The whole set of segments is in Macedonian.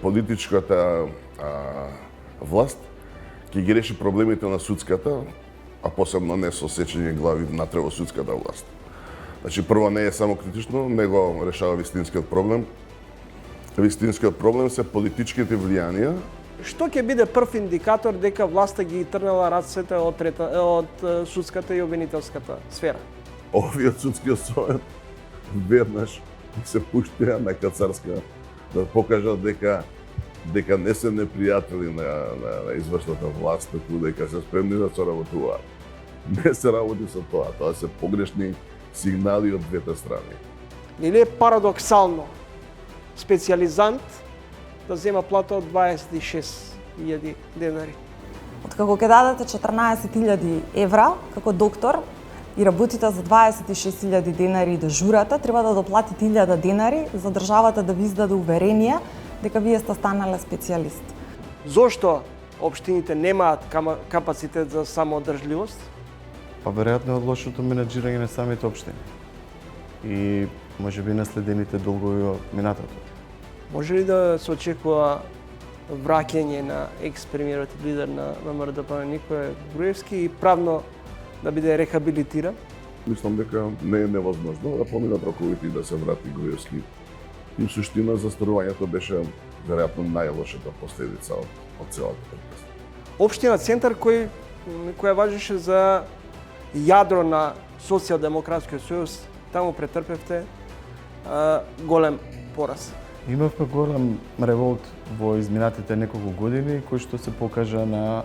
политичката власт ќе ги реши проблемите на судската, а посебно не со сечење глави натре во судската власт. Значи, прво не е само критично, него решава вистинскиот проблем. Вистинскиот проблем се политичките влијанија. Што ќе биде прв индикатор дека власта ги трнала рацете од судската и обвинителската сфера? Овиот судскиот совет веднаш се пуштија на кацарска да покажат дека не се непријатели на извршната власт, туку дека се спремни да соработуваат. Не се работи со тоа се погрешни сигнали од двете страни. Или е парадоксално специјализант да зема плата од 26.000 денари? Откако ќе дадете 14.000 евра како доктор и работите за 26.000 денари и дежурата, треба да доплатите 1.000 денари за државата да ви издаде уверение дека вие сте станале специјалист. Зошто општините немаат капацитет за самоодржливост? Па веројатно од лошото менаџирање на самите општини и можеби наследените долгови во минатото. Може ли да се очекува враќање на екс-премиерот и лидер на МРДП Никола Груевски и правно да биде рехабилитиран? Мислам дека не е невозможно да поминат роковите и да се врати Груевски. И в суштина застарувањето беше веројатно најлошата последица од целата преказ. Општина Центар која важеше за јадро на Социјалдемократскиот сојуз, таму претрпевте голем пораз. Имавме голем револт во изминатите неколку години, кој што се покажа на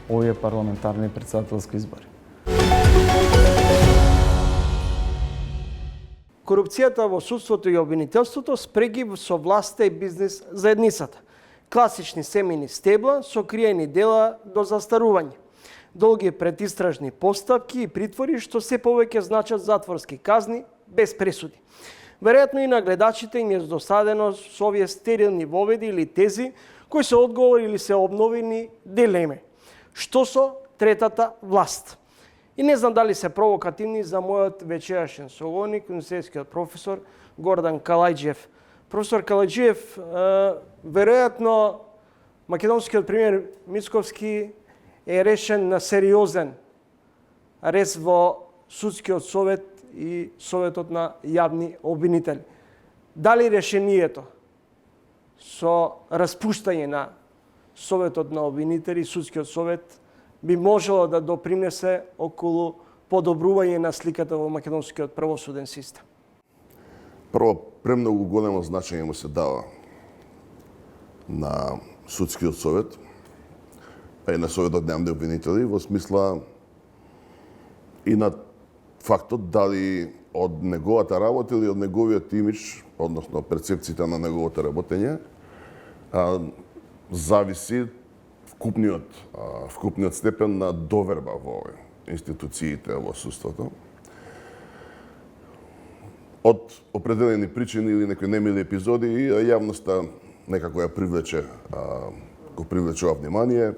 овие парламентарни претседателски избори. Корупцијата во судството и обвинителството спреги со власта и бизнес заедницата. Класични семејни стебла со криени дела до застарување. Долги предистражни постапки и притвори што се повеќе значат затворски казни без пресуди. Веројатно и на гледачите им е досадено со овие стерилни воведи или тези кои се одговор или се обновени дилеми. Што со третата власт? И не знам дали се провокативни за мојот вечерашен соговорник, универзитетскиот професор Гордан Калајџиев. Професор Калајџиев, веројатно македонскиот премиер Мицковски е решен на сериозен рез во судскиот совет и советот на јавни обвинители. Дали решението со распуштање на советот на обвинители и судскиот совет би можело да допринесе околу подобрување на сликата во македонскиот правосуден систем? Прво, премногу големо значење му се дава на судскиот совет, а и на советот на јавни обвинители, во смисла и на фактот дали од неговата работа или од неговиот имидж, односно перцепцијата на неговото работење, зависи вкупниот степен на доверба во институциите во судството. Од определени причини или некои немили епизоди, јавноста некако ја го привлечува внимание.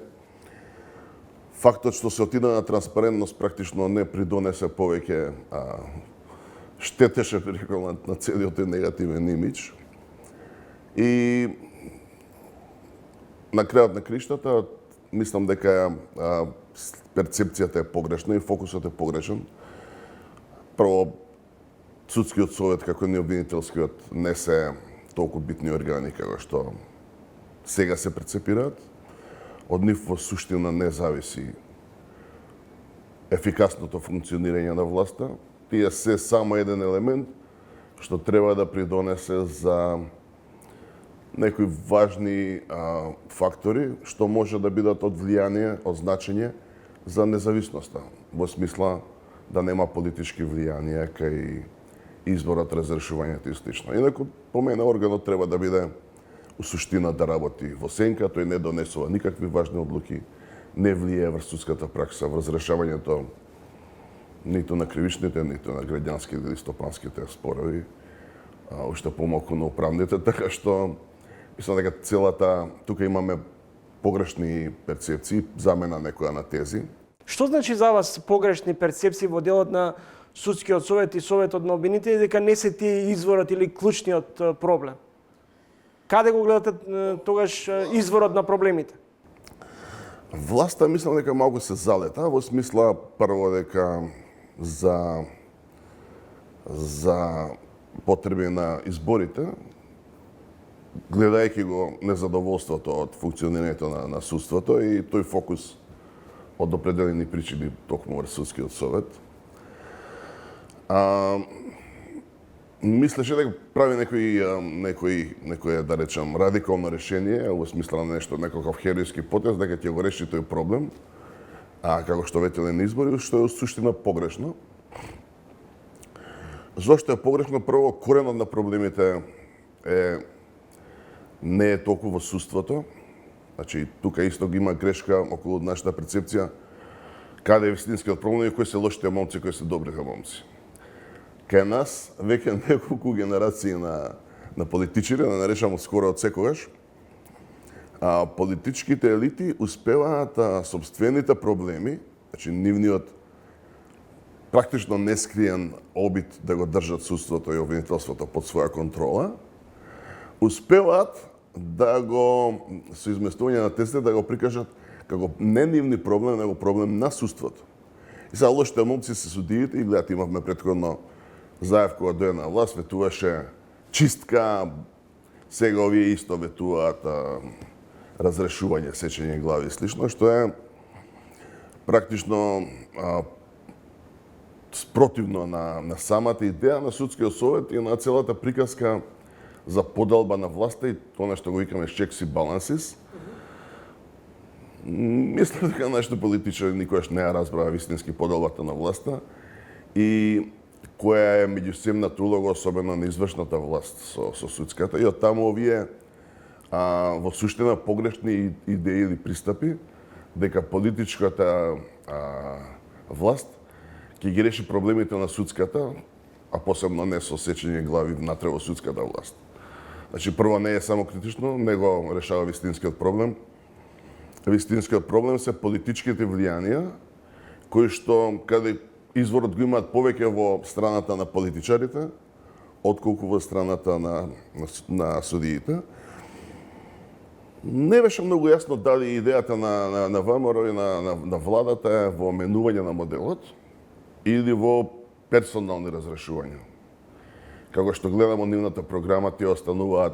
Фактот што се отида на транспарентност практично не придонесе повеќе, штетеше на целиот негативен имидж. И на крајот на криштата, мислам дека перцепцијата е погрешна и фокусот е погрешен. Прво, судскиот совет како и обвинителскиот не се толку битни органи како што сега се прецепираат. Од нив во суштина не зависи ефикасното функционирање на власта. Тие се само еден елемент што треба да придонесе за некои важни фактори што може да бидат од влијание, од значење за независноста, во смисла да нема политички влијанија кај изборот, разрешувањето и слично. Инаку, по мене, органот треба да биде у суштина да работи во сенка, тој не донесува никакви важни одлуки, не влијае врз судската пракса, врз решавањето ниту на кривичните, ниту на граѓанските или стопанските спорови, уште помалку на управните, така што мислам дека целата тука имаме погрешни перцепции, замена некоја на тези. Што значи за вас погрешни перцепции во делот на судскиот совет и советот на обвинители дека не се тие изворот или клучниот проблем? Каде го гледате тогаш изворот на проблемите? Власта мислам дека малку се залета, во смисла прво дека за потреби на изборите, гледајќи го незадоволството од функционирањето на судството и тој фокус од определени причини токму врз судскиот совет. Мислеше дека прави некој да речем радикално решение во смисла на нешто, некаков херојски потез дека ќе го реши тој проблем, како што ветеле на избори, што е суштина погрешно. Зошто е погрешно? Прво, коренот на проблемите не е толку во судството. Значи, тука исто има грешка околу нашата перцепција каде е вистинскиот проблем и кои се лошите момци, кои се добрите момци. Кај нас, веќе неколку генерации на политичари, да наречам скоро од секогаш, политичките елити успеваат собствените проблеми, значи нивниот практично нескриен обид да го држат судството и обвинителството под своја контрола, успеваат да го, со изместување на тезите, да го прикажат како не нивни проблем, него проблем на судството. И сега лошите момци се судиите и гледате, имавме претходно Заев кога дојде на власт, ветуваше чистка, сега овие исто ветуваат разрешување, сечење глави и слично, што е практично спротивно на самата идеја на судскиот совет и на целата приказка за поделба на власта и тоа што го викаме checks и balances. Мислам дека нашите политичари никогаш не ја разбраа вистински поделбата на власта и која е меѓусебната улога, особено на извршната власт со судската. И оттаму овие во суштина погрешни идеи или пристапи дека политичката власт ќе ги реши проблемите на судската, а посебно не со сечење глави внатре во судската власт. Значи, прво не е само критично, него решава вистинскиот проблем. Вистинскиот проблем се политичките влијанија, кои што каде изворот го имаат повеќе во страната на политичарите, отколку во страната на судиите. Не беше многу јасно дали идејата на ВМРО и на владата е во менување на моделот или во персонални разрешувања. Како што гледаме нивната програма, тие остануваат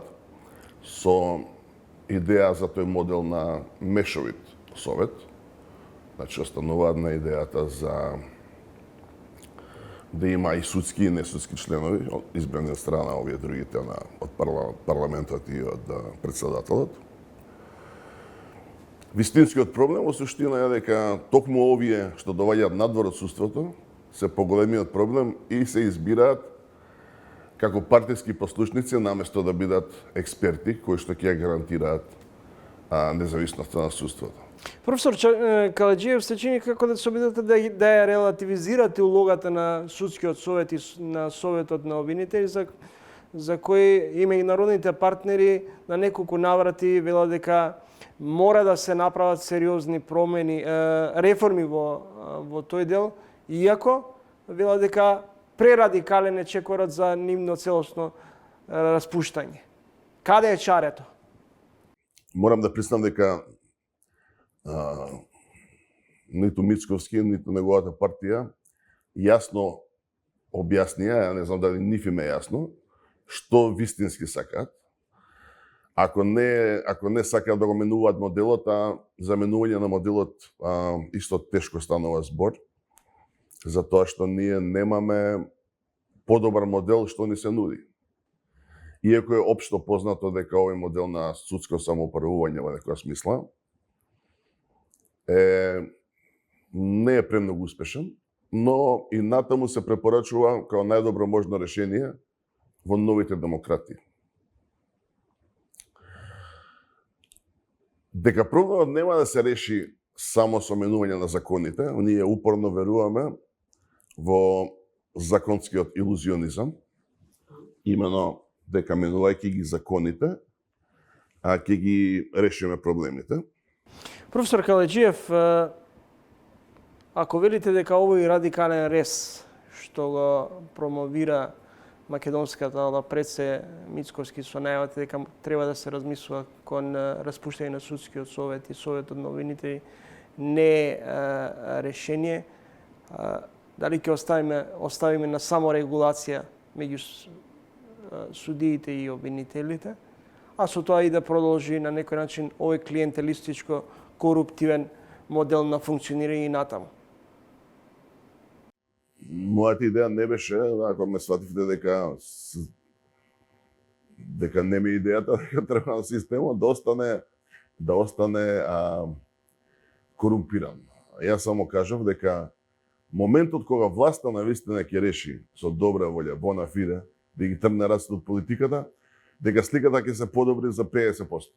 со идеја за тој модел на мешовит совет. Значи, остануваат на идејата за да има и судски и несудски членови, избрани од страна овие другите од парламентот и од председателот. Вистинскиот проблем во суштина е дека токму овие што доаѓаат надвор од судството се поголемиот проблем и се избираат како партиски послушници наместо да бидат експерти кои што ќе гарантираат независноста на судството. Професор Каледжиев, се чини како да се обидете да ја релативизирате улогата на судскиот совет и на советот на обвинители, за кои има и народните партнери на неколку наврати велат дека мора да се направат сериозни промени, реформи во тој дел, иако велат дека прерадикален е чекорот за нивно целосно распуштање. Каде е чарето? Морам да признам дека ниту Мицковски, ниту неговата партија јасно објаснија, ја не знам дали нив им е јасно, што вистински сакаат. Ако не сакаат да го менуваат моделот, за менување на моделот исто тешко станува збор, затоа што ние немаме подобар модел што ни се нуди. Иако е општо познато дека овој модел на судско самоуправување во некоја смисла не е премногу успешен, но и натаму се препорачува како најдобро можно решение во новите демократии. Дека проблемот нема да се реши само со менување на законите, ние упорно веруваме во законскиот илузионизам, имено дека менувајќи ги законите, ќе ги решиме проблемите. Професор Каледжиев, ако велите дека овој радикален рез што го промовира македонската, ала пред се Мицковски со најавата дека треба да се размислува кон распуштање на судскиот совет и советот на обвинители не е решение. Дали ќе оставиме на саморегулација меѓу судиите и обвинителите, а со тоа и да продолжи на некој начин овој клиентелистичко коруптивен модел на функционирање и натаму. Мојата идеја не беше, ако ме свативте дека не ми е идејата, дека треба на системот да остане корумпиран. Јас само кажав дека моментот кога власта навистина ќе реши со добра волја, бона фиде, да ги трне рацете од политиката, дека сликата ќе се подобри за 50%.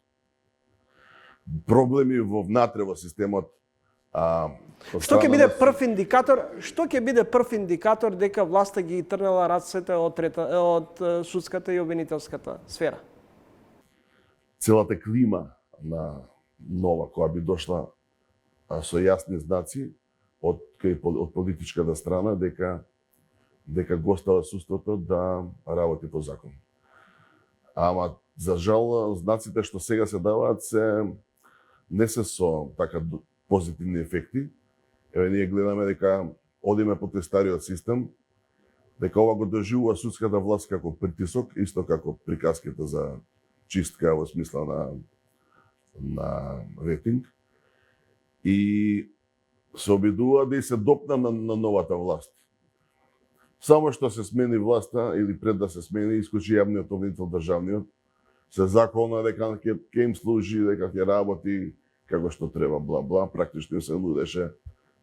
Проблеми внатре во системот. Што ќе биде прв индикатор дека власта ги трнала рацете од судската и обвинителската сфера? Целата клима на нова која би дошла со јасни знаци од политичката страна дека го остава судството да работи по закон. Ама за жал знаците што сега се даваат не се со така позитивни ефекти. Еве ние гледаме дека одиме по тој стариот систем, дека ова го доживува судската власт како притисок, исто како приказките за чистка во смисла на рейтинг. И се обидува да и се допна на новата власт. Само што се смени власта или пред да се смени, искочи јавниот обвинител државниот, се заколна дека ќе им служи, дека ќе работи како што треба, бла-бла, практично се лудеше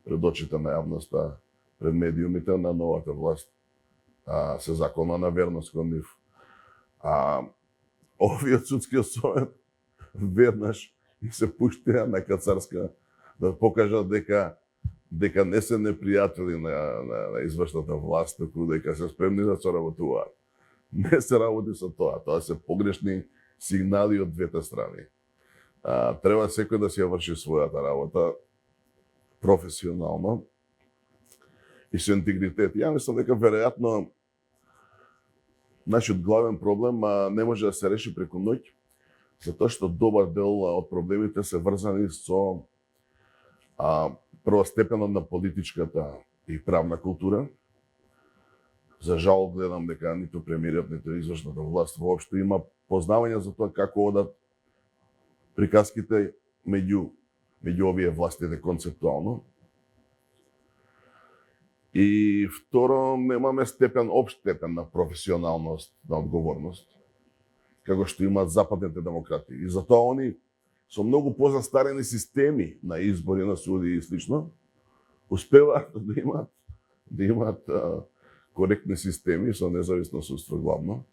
пред очите на јавноста, пред медиумите на новата власт. Се заколна на верност кон нив. Овиот судскиот совет веднаш и се пуштија на кацарска да покажат дека не се непријатели на извршната власт, туку дека се спремни да соработуваат. Не се работи со тоа, тоа се погрешни сигнали од двете страни. Треба секој да си ја врши својата работа професионално и со интегритет. Ја мислам дека веројатно нашиот главен проблем не може да се реши преку ноќ, затоа што добар дел од проблемите се врзани со првостепенот на политичката и правна култура. За жал гледам дека ниту премиерот, ниту извршната власт воопшто има познавање за тоа како одат приказките меѓу овие властите концептуално. И второ, немаме општ степен на професионалност, на одговорност, како што имаат западните демократи. И затоа они со многу позастарени системи на избори на суди и слично, успеваат да имаат коректни системи со независно судство главно,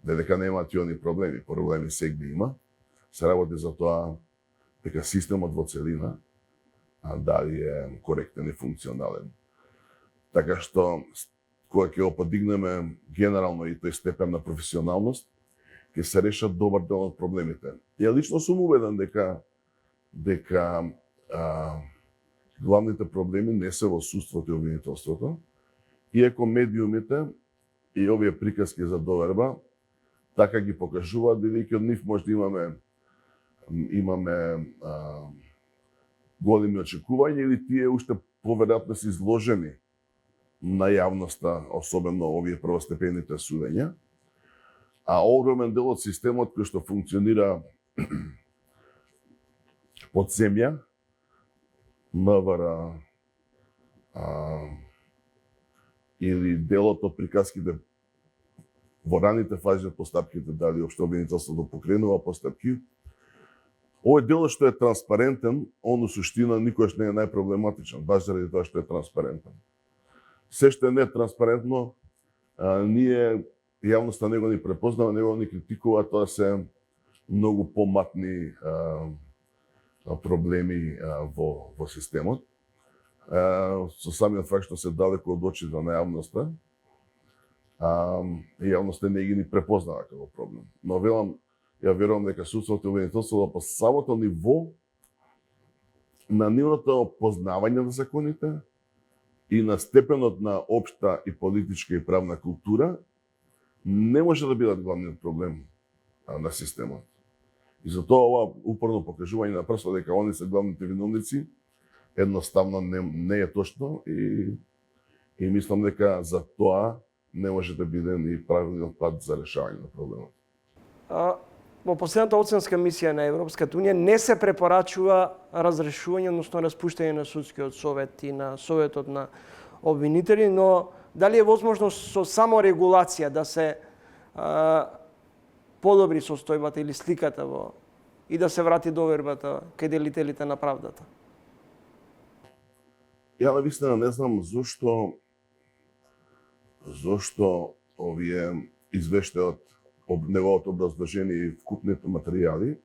дека немаат и они проблеми сегде има. Се работи за тоа дека системот во целина дали е коректен и функционален. Така што, кога ќе го подигнеме генерално и тој степен на професионалност, ќе се решат добар дел од проблемите. Ја лично сум убеден дека главните проблеми не се во судството и обвинителството, иако медиумите и овие приказки за доверба така ги покажуваат, бидејќи од нив може да имаме големи очекувања или тие уште поверојатно се изложени на јавноста, особено овие првостепените судења. Огромен дел од системот кој што функционира под земја, МВР или делот од приказките во раните фази од постапките, дали општо обвинителството покренува постапки, овој дел што е транспарентен, он у суштина никош не е најпроблематичен, баш заради тоа што е транспарентен. Се што е нетранспарентно, ние јавноста него ни препознава, него ни критикува, тоа се многу поматни проблеми во системот. Со самиот факт што се далеко од очите на јавноста, јавноста не ги ни препознава како проблем. Но ја верувам дека судството и обвинителството по самото ниво на нивното познавање на законите и на степенот на општа и политичка и правна култура не може да бидат главниот проблем на системот. И затоа ова упорно покажување на прсто дека они се главните виновници едноставно не е точно и мислам дека за тоа не може да биде ни правилниот пат за решавање на проблемот. Во последната оценска мисија на Европската унија не се препорачува разрешување, односно распуштање на судскиот совет и на советот на обвинители, но дали е возможно со само регулација да се подобри состојбата или сликата и да се врати довербата кај делителите на правдата? Ја навистина не знам зошто овие извештајот неговото образложение и вкупните материјали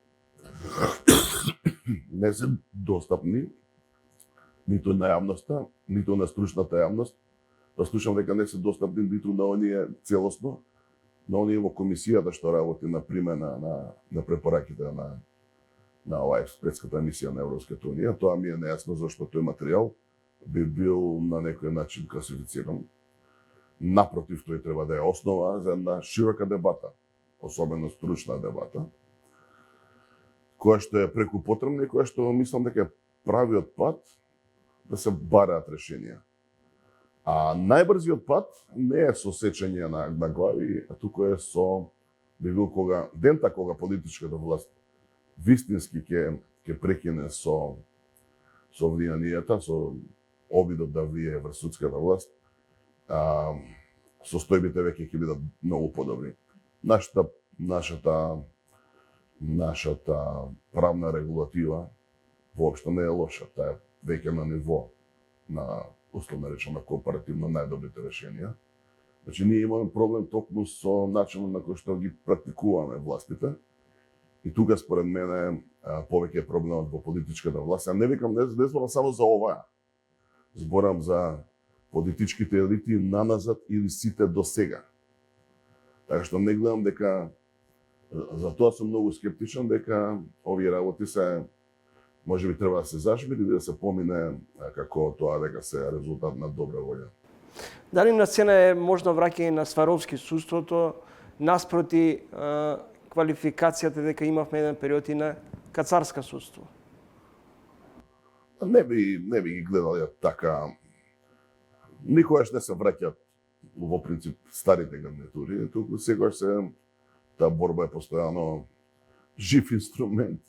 не се достапни ниту на јавноста, ниту на стручната јавност. Да слушам дека не се достапни ниту на оние целосно, на оние во комисијата што работи на примена на препораките на оваа експертската мисија на Европската унија. Тоа ми е нејасно зашто тој материјал би бил на некој начин класифициран. Напротив, тој треба да е основа за една широка дебата, особено стручна дебата, која што е преку потребна и која што мислам дека е правиот пат да се бараат решенија. А најбрзиот пат не е со сечење на глави, а туку е би бил кога политичката власт вистински ќе прекине со влијанието, со обидот да влие врз судската власт, состојбите веќе ќе бидат многу подобри. Нашата правна регулатива воопшто не е лоша, таа е веќе на ниво на условно речено кооперативно најдобрите решенија. Значи ние имаме проблем токму со начинот на кој што ги практикуваме властите. И тука според мене повеќе е проблемот во политичката власт. Ја не викам, не зборам само за ова. Зборам за политичките елити наназад или сите до сега. Така што не гледам дека, за тоа сум многу скептичен дека овие работи се можеби треба да се зажмири или да се помине како тоа дека се резултат на добра волја. Дали на сцена е можно враќање на Сваровски судството наспроти квалификацијата дека имавме еден период и на Кацарска судство? Не би ги гледал ја така. Никогаш не се враќаат во принцип старите гарнитури, туку секогаш таа борба е постојано жив инструмент.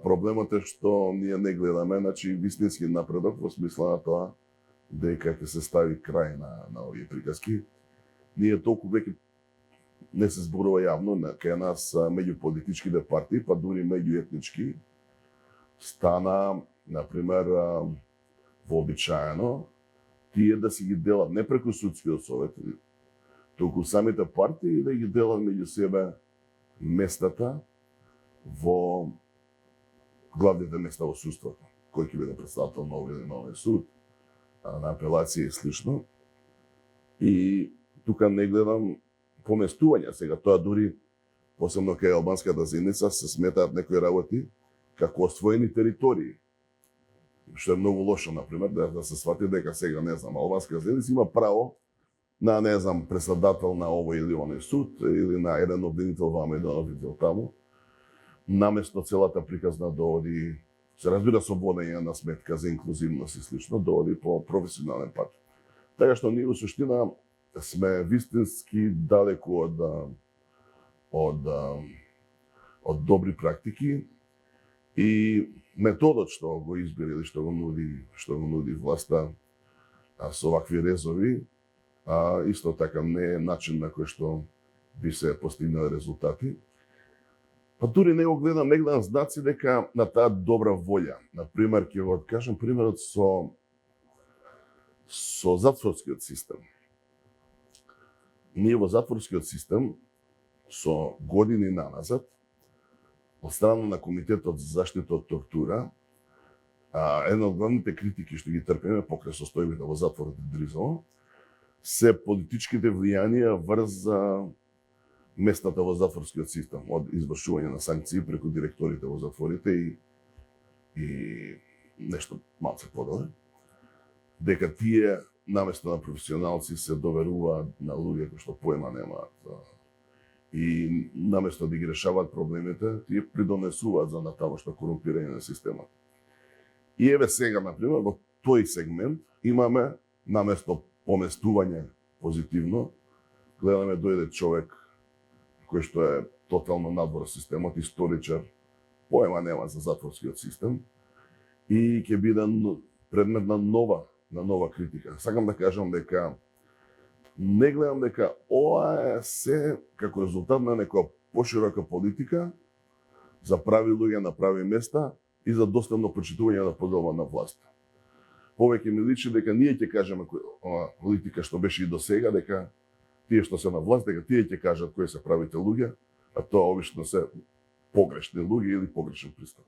Проблемот е што ние не гледаме, значи вистински напредок во смисла на тоа дека ќе се стави крај на овие приказки. Ние толку веќе не се зборува јавно кај нас меѓу политичките партии, па дури меѓу етнички, стана, например, вообичаено тие да си ги делат не преку судскиот совет, туку самите партии да ги делат меѓу себе местата во главните места во судството, кој ќе биде представител на овој или на овој суд, на апелација и слично. И тука не гледам поместување сега, тоа дури посебно кај албанската заедница се сметаат некои работи како освоени територии. Што е многу лошо, например, да се свати дека сега, не знам, албанска заедница има право на, не знам, председател на овој или оној суд, или на еден обвинител вамо, еден обвинител таму, наместо целата приказна да оди, се разбира со водење на сметка за инклузивност и слично, да оди по професионален пат. Така што ние, во суштина, сме вистински далеку од добри практики и методот што го избира или што го нуди власта со вакви резови, исто така не е начин на кој што би се постигнали резултати. Па дури не гледам знаци дека на таа добра волја. Например, ќе го кажам примерот со затворскиот систем. Ние во затворскиот систем со години наназад од страна на Комитетот за заштита од тортура, една од главните критики што ги трпиме покрај состојбите во затворот и Дризово, се политичките влијанија врз местата во затворскиот систем, од извршување на санкции преку директорите во затворите и нешто малце подале, дека тие наместо на професионалци се доверуваат на луѓе кои што поема немаат. И наместо да ги решаваат проблемите, тие придонесуваат за натамошно корумпирање на системот. И еве сега, например, во тој сегмент имаме наместо поместување позитивно, гледаме дојде човек кој што е тотално надвор системот, историчар, поема нема за затворскиот систем и ќе биде предмет на нова критика. Сакам да кажам дека не гледам дека ова е се како резултат на некоја поширока политика за прави луѓе на прави места и за доследно прочитување на поделба на власт. Повеќе ми личи дека ние ќе кажеме ова политика што беше и до сега, дека тие што се на власт, дека тие ќе кажат кои се правите луѓе, а тоа обично се погрешни луѓе или погрешен пристап.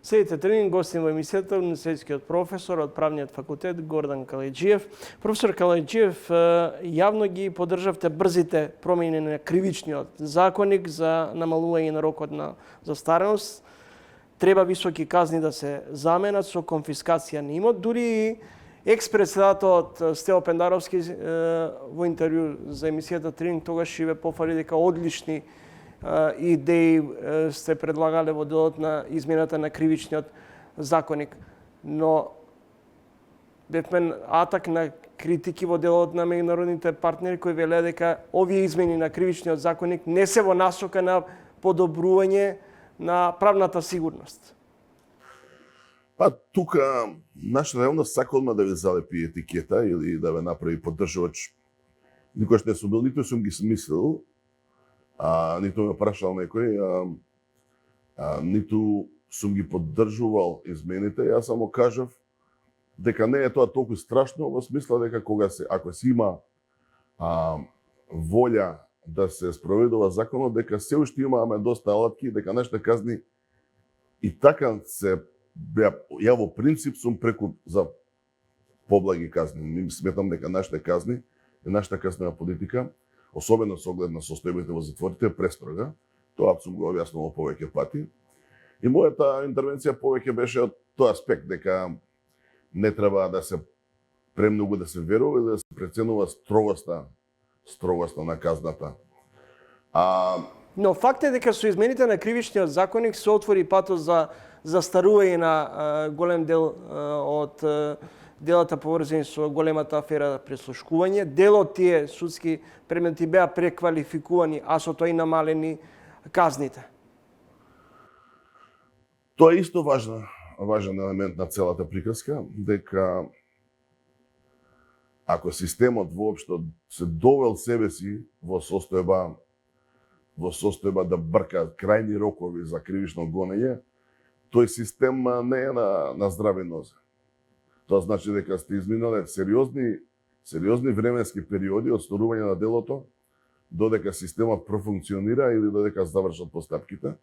Следите тренинг, гостин во емисијата универзитетскиот професор од Правниот факултет Гордан Калајджиев. Професор Калајджиев, јавно ги поддржавте брзите промени на кривичниот законник за намалување на рокот на застареност. Треба високи казни да се заменат со конфискација на имот. Дури и екс-председателот Стево Пендаровски во интервју за емисијата Тренинг тогаш ве пофали дека одлични идеи сте предлагале во делот на измената на кривичниот законник. Но бевме атак на критики во делот на меѓународните партнери кои велеа дека овие измени на кривичниот законник не се во насока на подобрување на правната сигурност. Па тука нашата реалност сака одма да ви залепи етикета или да ве направи поддржувач. Никош не сум бил, ниту сум ги смислил, ниту ме прашал некој, ниту сум ги поддржувал измените. Јас само кажав дека не е тоа толку страшно, во смисла дека ако се има волја да се спроведува законот, дека се уште имаме доста алатки, дека нашите казни и така се ја во принцип сум преку за поблаги казни. Сметам дека нашите казни и нашата казнена политика, особено со оглед на состојбите во затворите, е престрога. Тоа сум го објаснувал повеќе пати. И мојата интервенција повеќе беше од тој аспект, дека не треба да се премногу да се верува и да се преценува строгоста на казната. Но факт е дека со измените на кривичниот законник се отвори патот за застарување на голем дел од делата поврзани со големата афера прислушкување. Дел од тие судски предмети беа преквалификувани, а со тоа и намалени казните. Тоа е исто важен елемент на целата приказка, дека ако системот воопшто се довел себе си во состојба да брка крајни рокови за кривично гонење, тој систем не е на здрави нозе. Тоа значи дека сте изминале сериозни временски периоди од сторување на делото додека системот профункционира или додека завршат постапките.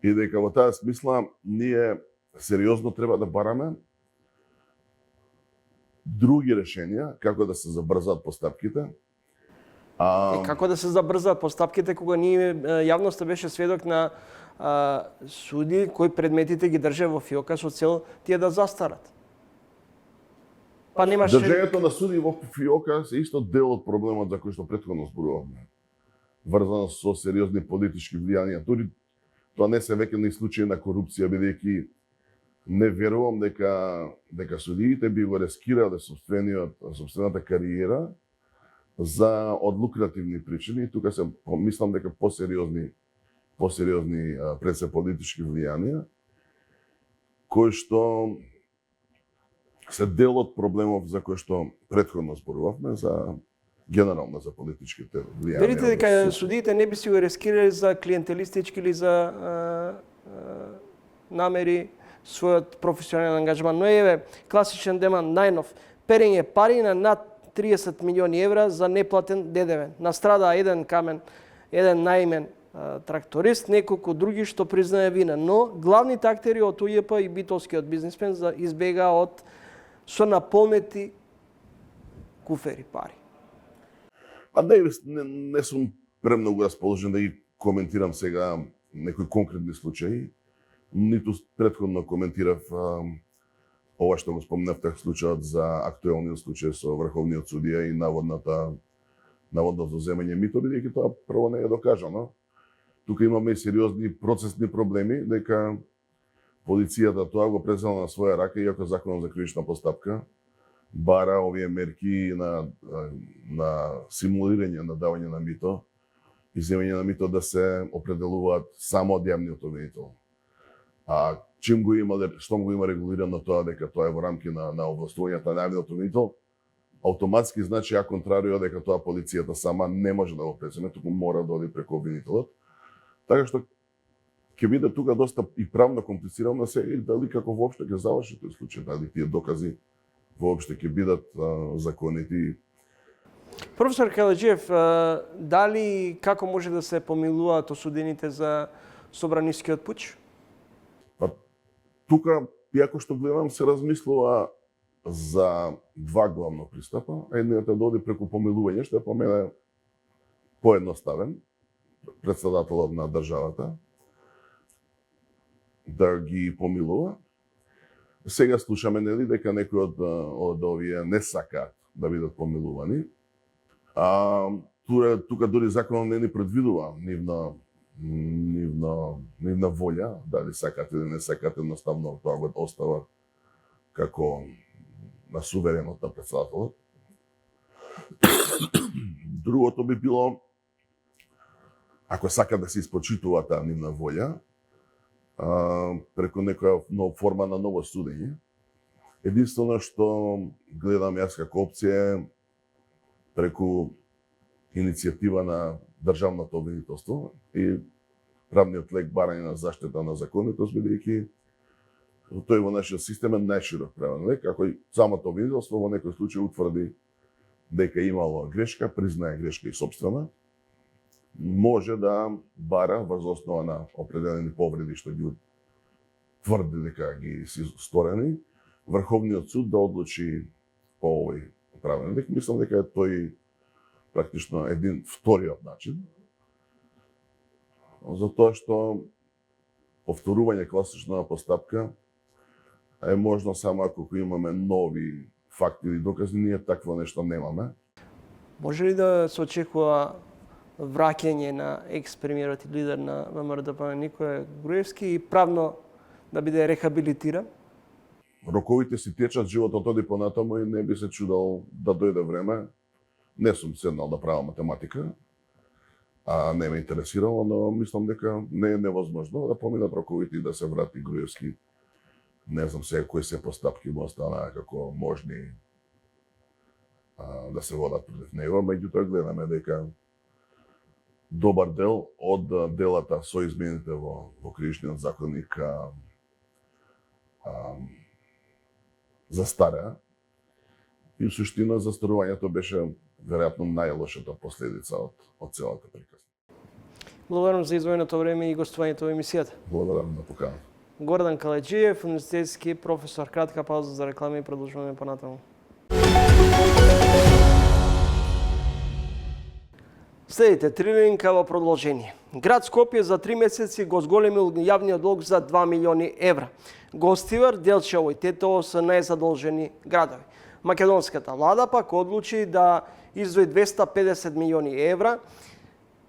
И дека во таа смисла ние сериозно треба да бараме други решенија како да се забрзаат постапките. И како да се забрзаат постапките кога ние јавноста беше сведок на суди кои предметите ги држа во фиока со цел тие да застарат. Па немаше држањето на суди во фиока се исто дел од проблемот за кој што претходно зборувавме. Врзано со сериозни политички влијанија. Дури тоа не се веќе ни случаи на корупција, бидејќи не верувам дека судиите би го рискирале собствената кариера за од лукративни причини. Тука се мислам дека посериозни пред се политички влијанија, кои што се дел од проблемов за кој што претходно зборувавме, за генерално за политичките влијанија. Верите дека судиите не би си го рискирали за клиентелистички или за намери својот професионален ангажман. Но еве, класичен деман, најнов, перење пари на над 30 милиони евра за неплатен ДДВ. Настрада еден камен, еден наимен тракторист, неколку други што признае вина. Но главните актери од УЈП и битолскиот бизнисмен избега од со наполнети куфери пари. Па не сум премногу расположен да ги коментирам сега некои конкретни случаи. Ниту претходно коментирав ова што го спомнавте, случајот за актуелниот случај со врховниот судија и наводното земење мито, бидејќи тоа прво не е докажано. Тука имаме и сериозни процесни проблеми, дека полицијата тоа го презела на своја рака, иако законот за кривична постапка бара овие мерки на симулирање на давање на мито и земење на мито да се определуваат само од јавниот обвинител. А штом го има регулирано тоа дека тоа е во рамки на овластувањето на јавниот обвинител, автоматски значи а контрарио дека тоа полицијата сама не може да го преземе, туку мора да оди преку обвинителот. Така што ќе биде тука доста и правно комплицирано се и дали како воопшто ќе заврши тој случај, дали тие докази воопшто ќе бидат законити. Професор Каледжиев, дали како може да се помилуваат осудените за собранискиот пуч? Тука, иако што гледам, се размислува за два главно пристапа. Едниот е да оди преку помилување, што е по мене поедноставен. Председателот на државата да ги помилува. Сега слушаме нели дека некои од овие не сакаат да бидат помилувани. Тука дори законот не ни предвидува нивна волја, дали сакаат или не сакаат, едноставно тоа го остава како на суверенот на председателот. Другото би било, ако сака да се испочитува таа нивна волја, преку некоја форма на ново судење. Единствено што гледам јас како опција е преку иницијатива на државното обвинителство и правниот лек барање на заштита на законитост, бидејќи тој во нашиот систем е најширок правен лек, ако и самото обвинителство во некој случај утврди дека имало грешка, признае грешка и сопствена, може да бара врз основа на определени повреди што ги тврди дека ги си сторени, Врховниот суд да одлучи по овој правен лек. Мислам дека е тој практично един вториот начин. Затоа што повторување класична постапка е можно само ако имаме нови факти или докази, ние такво нешто немаме. Може ли да се очекува враќање на екс-премиерот и лидер на ВМРО-ДПМН Никола Груевски и правно да биде рехабилитиран? Роковите си течат, животот оди понатаму и не би се чудал да дојде време. Не сум седнал да правам математика, не ме интересирало, но мислам дека не е невозможно да поминат роковите и да се врати Груевски. Не знам сега кои се постапки му останаа како можни да се водат против него, меѓутоа гледаме дека добар дел од делата со измените во кривичниот законник застареа и в суштина застарувањето беше веројатно најлошата последица од целата приказна. Благодарам за издвоеното време и гостувањето во емисијата. Благодарам на поканата. Гордан Каледжиев, универзитетски професор. Кратка пауза за реклама и продолжуваме понатаму. Следите трилинка во продолжение. Град Скопје за 3 месеци го зголемил јавниот долг за 2 милиони евра. Гостивар, Делчево и Тетово се најзадолжени градови. Македонската влада пак одлучи да издвои 250 милиони евра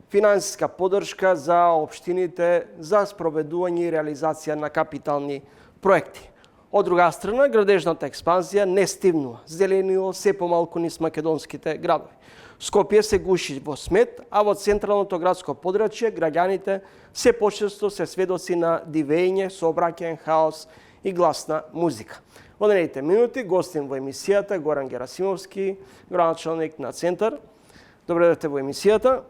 финансиска поддршка за општините за спроведување и реализација на капитални проекти. Од друга страна, градежната експанзија не стивнува, зеленило се помалку низ македонските градови. Скопје се гуши во смет, а во централното градско подрачје граѓаните се почесто се сведоци на дивење, сообраќаен хаос и гласна музика. Во наредните минути гостин во емисијата Горан Герасимовски, градоначалник на Центар. Добре дојдовте во емисијата.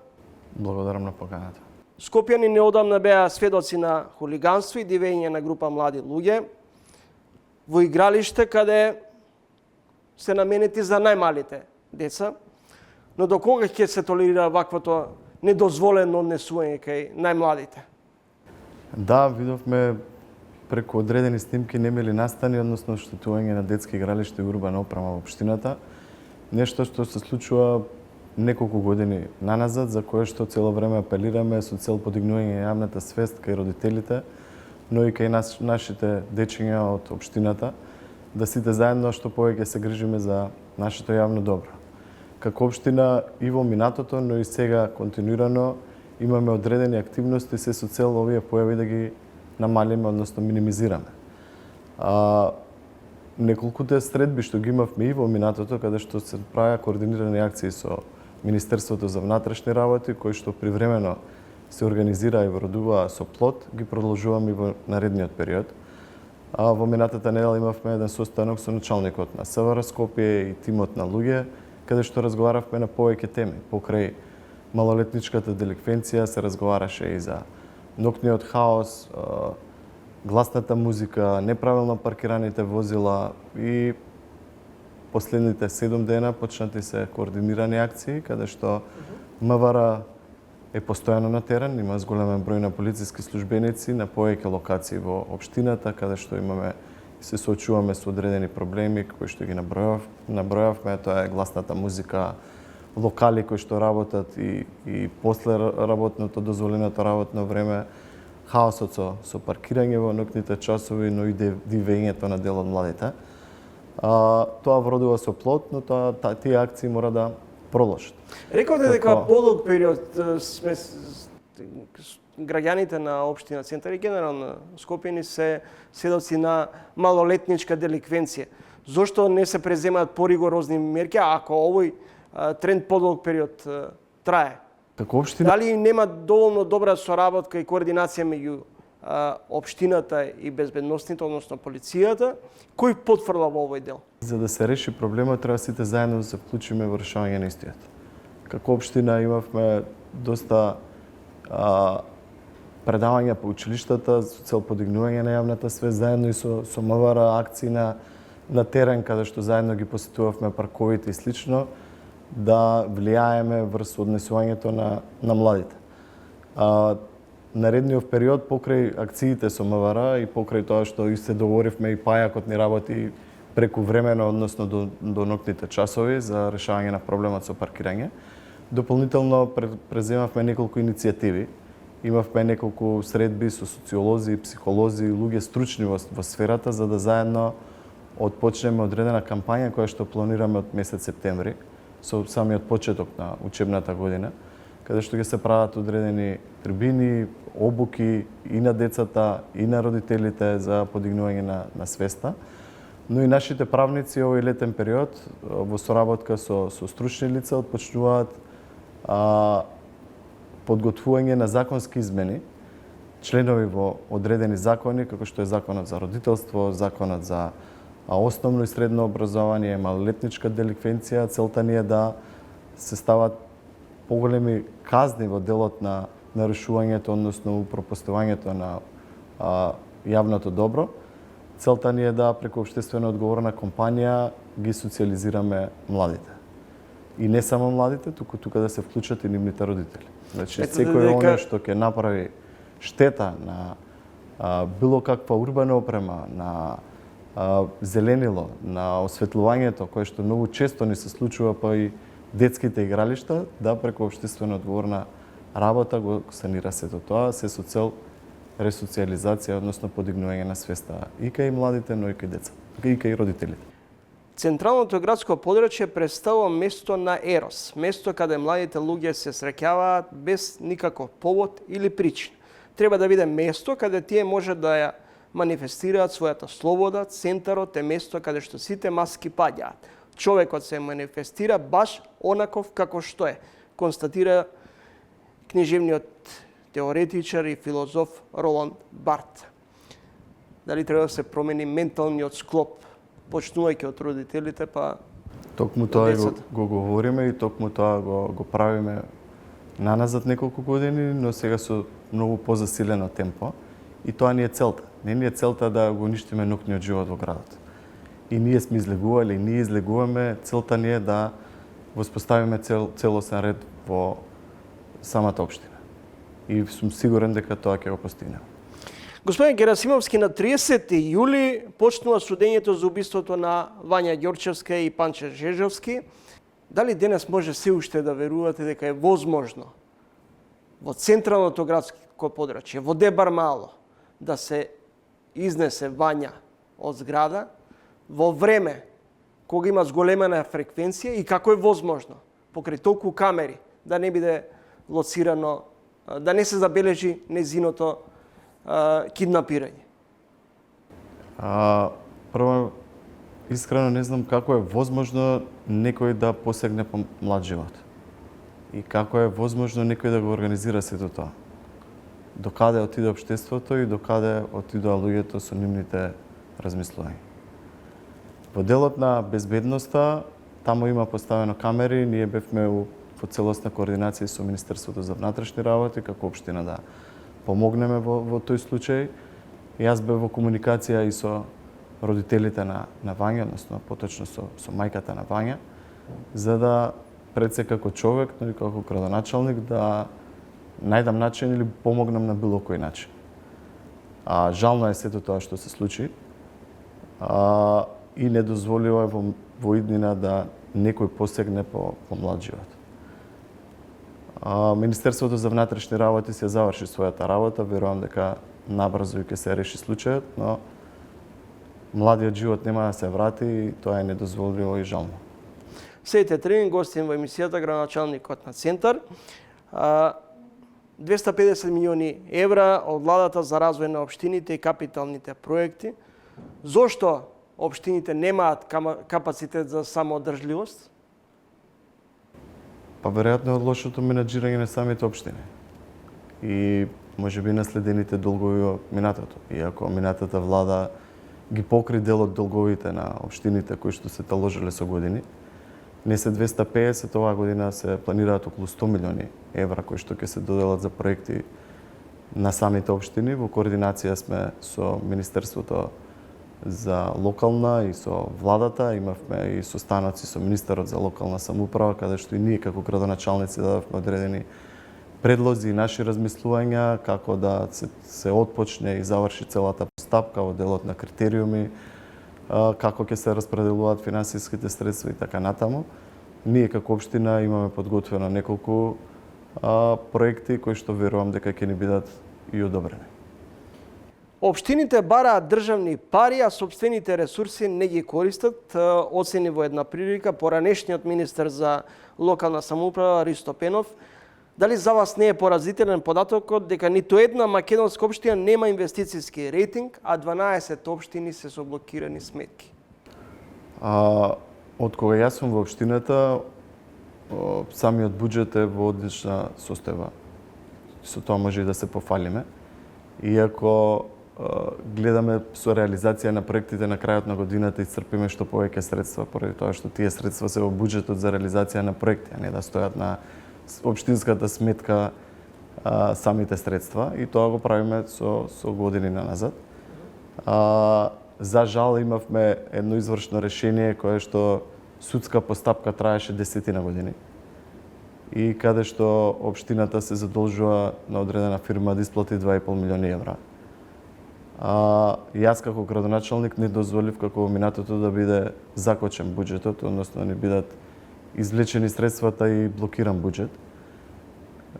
Благодарам на поканата. Скопјани неодамна беа сведоци на хулиганство и дивење на група млади луѓе во игралиште каде се наменети за најмалите деца. Но до кога ќе се толерира ваквото недозволено однесување кај најмладите? Да, видовме преку одредени снимки немили настани, односно штетување на детски игралишта и урбана опрема во општината. Нешто што се случува неколку години наназад, за кое што цело време апелираме со цел подигнување јавната свест кај родителите, но и кај нашите дечиња од општината, да сите заедно што повеќе се грижиме за нашето јавно добро. Како општина и во минатото, но и сега континуирано имаме одредени активности се со цел овие појави да ги намалиме, односно минимизираме. Неколкуте средби што ги имавме и во минатото, каде што се правеа координирани акции со Министерството за внатрешни работи, кои што привремено се организира и вродува со плот, ги продолжуваме и во наредниот период. Во минатата недела имавме еден состанок со началникот на СВР Скопје и тимот на луѓе, каде што разговаравме на повеќе теми. Покрај малолетничката деликвенција се разговараше и за ноќниот хаос, гласната музика, неправилно паркираните возила и последните 7 дена почнати се координирани акции, каде што МВР е постојано на терен, има зголемен број на полициски службеници на повеќе локации во општината, каде што имаме и се соочуваме со одредени проблеми кои што ги набројавме, тоа е гласната музика, локали кои што работат и после работното дозволеното работно време, хаосот со паркирање во ноќните часови, но и дивењето на дел од младите. Тоа вродува со плод, но тие акции мора да продолжат. Рековте дека подолг период сме граѓаните на општина Центар и генерално Скопјани се сведоци на малолетничка деликвенција. Зошто не се преземаат поригорозни мерки ако овој тренд подолг период трае? Како општина, Дали нема доволно добра соработка и координација меѓу општината и безбедносните, односно полицијата, кој потврла во овој дел? за да се реши проблемот, треба сите заедно да се вклучиме во решавање на истиот. Како општина имавме доста предавања по училиштата со цел подигнување на јавната свест, заедно и со МВР акции на терен, каде што заедно ги посетувавме парковите и слично, да влијаеме врз однесувањето на младите. Наредниот период, покрај акциите со МВР и покрај тоа што и се договоривме и пајакот ни работи преку времено, односно до ноќните часови за решавање на проблемот со паркирање, дополнително преземавме неколку иницијативи. Имавме неколку средби со социолози, психолози и луѓе стручни во сферата, за да заедно отпочнеме одредена кампања која што планираме од месец септември, со самиот почеток на учебната година, каде што ќе се прават одредени трибини, обуки и на децата, и на родителите за подигнување на свеста. Но и нашите правници овој летен период во соработка со стручни лица отпочнуваат подготвување на законски измени, членови во одредени закони, како што е законот за родителство, законот за основно и средно образование, малолетничка деликвенција. Целта ни е да се стават поголеми казни во делот на нарушувањето, односно упропастувањето на јавното добро. Целта ни е да преку општествено одговорна компанија ги социализираме младите. И не само младите, тука да се вклучат и нивните родители. Значи, секој оној што ќе направи штета на било каква урбана опрема, на зеленило, на осветлувањето, кое што многу често ни се случува па и детските игралишта, да преку општествено одговорна работа го санира сето тоа, се со цел ресоциализација, односно подигнување на свеста и кај младите, но и кај децата, и кај родителите. Централното градско подрачје представува место на ерос, место каде младите луѓе се среќаваат без никаков повод или причина. Треба да биде место каде тие може да ја манифестираат својата слобода, центарот е место каде што сите маски паѓаат. Човекот се манифестира баш онаков како што е, констатира книжевниот теоретичар и филозоф Роланд Барт. Дали треба да се промени менталниот склоп, почнувајќи од родителите, па Токму тоа го говориме и токму тоа го правиме наназад неколку години, но сега со многу позасилено темпо. И тоа ни е целта. Не ни е целта да го уништиме ноќниот живот во градот. И ние сме излегувале, и ние излегуваме. Целта ни е да воспоставиме целосен ред во самата општина. И сум сигурен дека тоа ќе го постигнеме. Господин Герасимовски, на 30 јули почнува судењето за убиството на Вања Ѓорчевска и Панче Жежовски. Дали денес може се уште да верувате дека е возможно во централното градско подрачје, во Дебар Мало, да се изнесе Вања од зграда, во време кога има зголемена фреквенција и како е возможно покрај толку камери да не биде лоцирано, да не се забележи незиното киднапирање? Прво, искрено не знам како е возможно некој да посегне по млад живот. И како е возможно некој да го организира сето тоа. Докаде отиде општеството и докаде отидоа луѓето со нивните размислувања. Во делот на безбедноста, таму има поставено камери, ние бевме во целосна координација со Министерството за внатрешни работи, како општина да помогнеме во тој случај. Јас бев во комуникација и со родителите на Вања, односно поточно со мајката на Вања, за да пред се како човек, но и како градоначалник, да најдам начин или помогнам на било кој начин. Жално е сето тоа што се случи и не дозволува во иднина да некој посегне по млад живот. Министерството за внатрешни работи се заврши својата работа, верувам дека набрзо и ќе се реши случајот, но младиот живот нема да се врати и тоа е недозволиво и жално. Сеите Тревин, гостин во емисијата, градоначалникот на Центар. 250 милиони евра од владата за развој на општините и капиталните проекти. Зошто општините немаат капацитет за самоодржливост? Па веројатно од лошото менаџирање на самите општини. И можеби наследените долгови од минатото. Иако минатата влада ги покри дел од долговите на општините кои што се таложеле со години, не се 250, оваа година се планираат околу 100 милиони евра кои што ќе се доделат за проекти на самите општини. Во координација сме со Министерството за локална и со владата, имавме и состаноци со министерот за локална самоуправа, каде што и ние како градоначалници дадовме одредени предлози и наши размислувања како да се отпочне и заврши целата постапка во делот на критериуми, како ќе се распределуваат финансиските средства и така натаму. Ние како општина имаме подготвено неколку проекти кои што верувам дека ќе ни бидат и одобрени. Општините бараат државни пари, а сопствените ресурси не ги користат, оцени во една прилика поранешниот министер за локална самоуправа Ристо Пенов. Дали за вас не е поразителен податокот дека ниту една македонска општина нема инвестицијски рейтинг, а 12 општини се со блокирани сметки? Од кога јас сум во општината, самиот буџет е во одлична состојба. Со тоа може и да се пофалиме. Иако гледаме со реализација на проектите на крајот на годината и црпиме што повеќе средства, поради тоа што тие средства се во буџетот за реализација на проекти, а не да стојат на општинската сметка самите средства, и тоа го правиме со години назад. За жал имавме едно извршно решение кое што судска постапка траеше 10 години и каде што општината се задолжува на одредена фирма да исплати 2,5 милиони евра. Јас како градоначалник не дозволив како во минатото да биде закочен буџетот, односно не бидат извлечени средствата и блокиран буџет.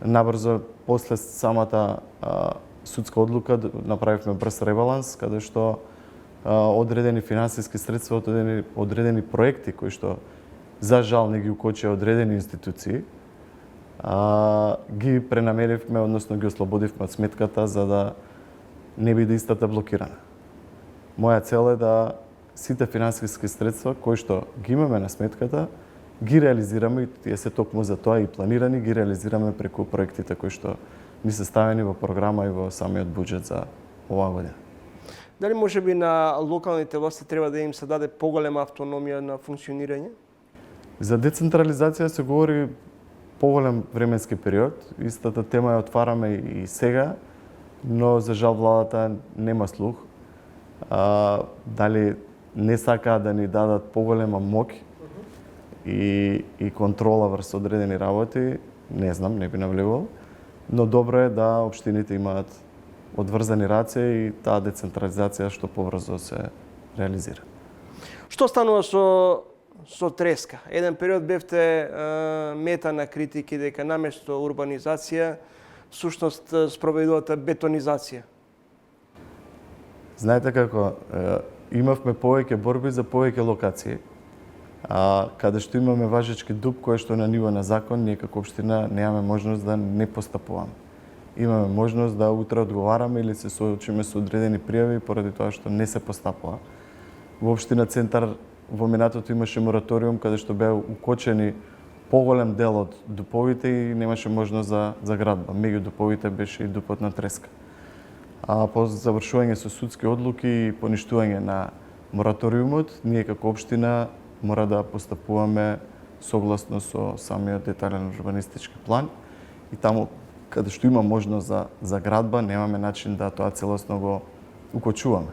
Набрзо после самата судска одлука направивме брз ребаланс каде што одредени финансиски средства од одредени проекти кои што за жал не ги укочија одредени институции, ги пренамеривме, односно ги ослободивме од сметката за да не биде истата блокирана. Моја цел е да сите финансиски средства кои што ги имаме на сметката ги реализираме, и тие се токму за тоа и планирани, ги реализираме преку проектите кои што ни се ставени во програма и во самиот буџет за оваа година. Дали можеби на локалните власти треба да им се даде поголема автономија на функционирање? За децентрализација се говори поголем временски период. Истата тема ја отвараме и сега, но за жал владата нема слух. Дали не сакаат да ни дадат поголема моќ и контрола врз одредени работи, не знам, не би навлегувал, но добро е да општините имаат одврзани раце и таа децентрализација што побрзо се реализира. Што станува со треска? Еден период бевте мета на критики дека наместо урбанизација сушност спроведувате бетонизација. Знаете како, имавме повеќе борби за повеќе локации. Каде што имаме важечки дуб кој што на ниво на закон, ние како општина немаме можност да не постапуваме. Имаме можност да утре одговараме или се соочиме со одредени пријави поради тоа што не се постапува. Во општина Центар во минатото имаше мораториум каде што беа укочени поголем дел од дуповите и немаше можност за градба. Меѓу дуповите беше и дупот на Треска. По завршување со судски одлуки и поништување на мораториумот, ние како општина мора да постапуваме согласно со самиот детален урбанистички план и таму каде што има можност за градба, немаме начин да тоа целосно го укочуваме.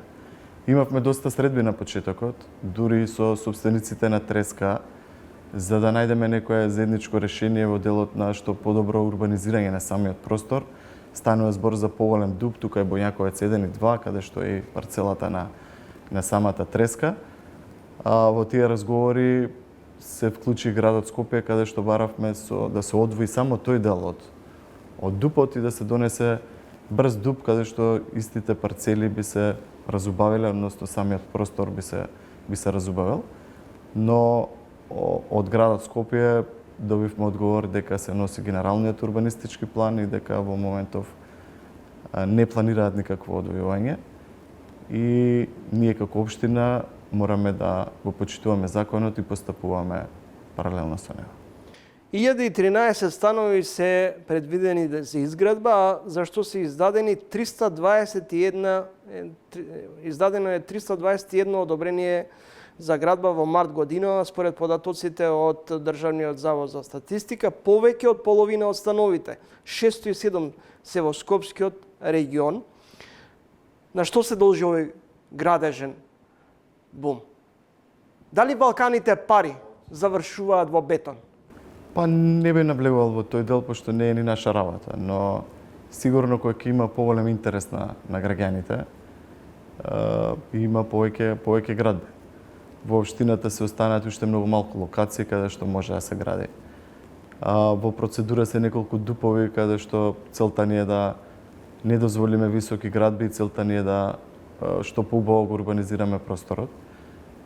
Имавме доста средби на почетокот, дури со собствениците на Треска, за да најдеме некое заедничко решение во делот на што подобро урбанизирање на самиот простор. Станува збор за поголем дуб, тука е Боњаковец 1 и 2, каде што е парцелата на самата Треска. Во тие разговори се вклучи градот Скопје, каде што баравме да се одвои само тој дел од дупот и да се донесе брз дуб, каде што истите парцели би се разубавиле, односно самиот простор би се разубавил. Но од градот Скопје добивме одговор дека се носи генералниот урбанистички план и дека во моментов не планираат никакво одвојување. И ние како општина мораме да го почитуваме законот и постапуваме паралелно со него. 1013 станови се предвидени за изградба, за што се издадено е 321 одобрение за градба во март година, според податоците од Државниот завод за статистика. Повеќе од половина од становите, 607 се во Скопскиот регион. На што се должи овој градежен бум? Дали Балканите пари завршуваат во бетон? Па не би наблегувал во тој дел, пошто не е ни наша работа, но сигурно кој ќе има поголем интерес на граѓаните, има повеќе градби. Во општината се останаат уште многу малку локации каде што може да се гради. Во процедура се неколку дупови каде што целта ни е да не дозволиме високи градби и целта ни е да што поубаво го урбанизираме просторот.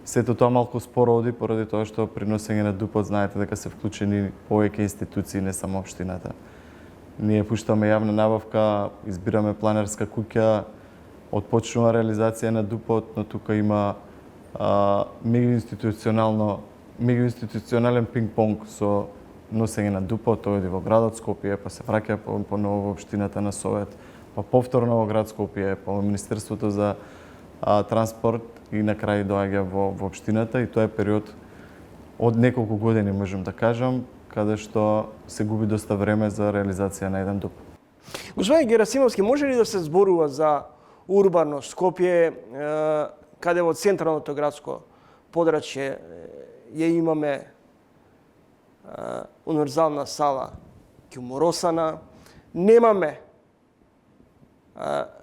Сето тоа малку споро оди поради тоа што при носење на дупот знаете дека се вклучени повеќе институции, не само општината. Ние пуштаме јавна набавка, избираме планерска куќа, отпочнува реализација на дупот, но тука има меѓуинституционален пинг-понг со носење на дупот, тој оди во градот Скопје, па се враќа поново во општината на Совет, па повторно во град Скопје, па во Министерството за транспорт и на крај доаѓа во општината и тоа е период од неколку години, можам да кажам, каде што се губи доста време за реализација на еден дуп. Господин Герасимовски, може ли да се зборува за урбано Скопје, каде во централното градско подрачје ја имаме универзална сала ќуморосана, немаме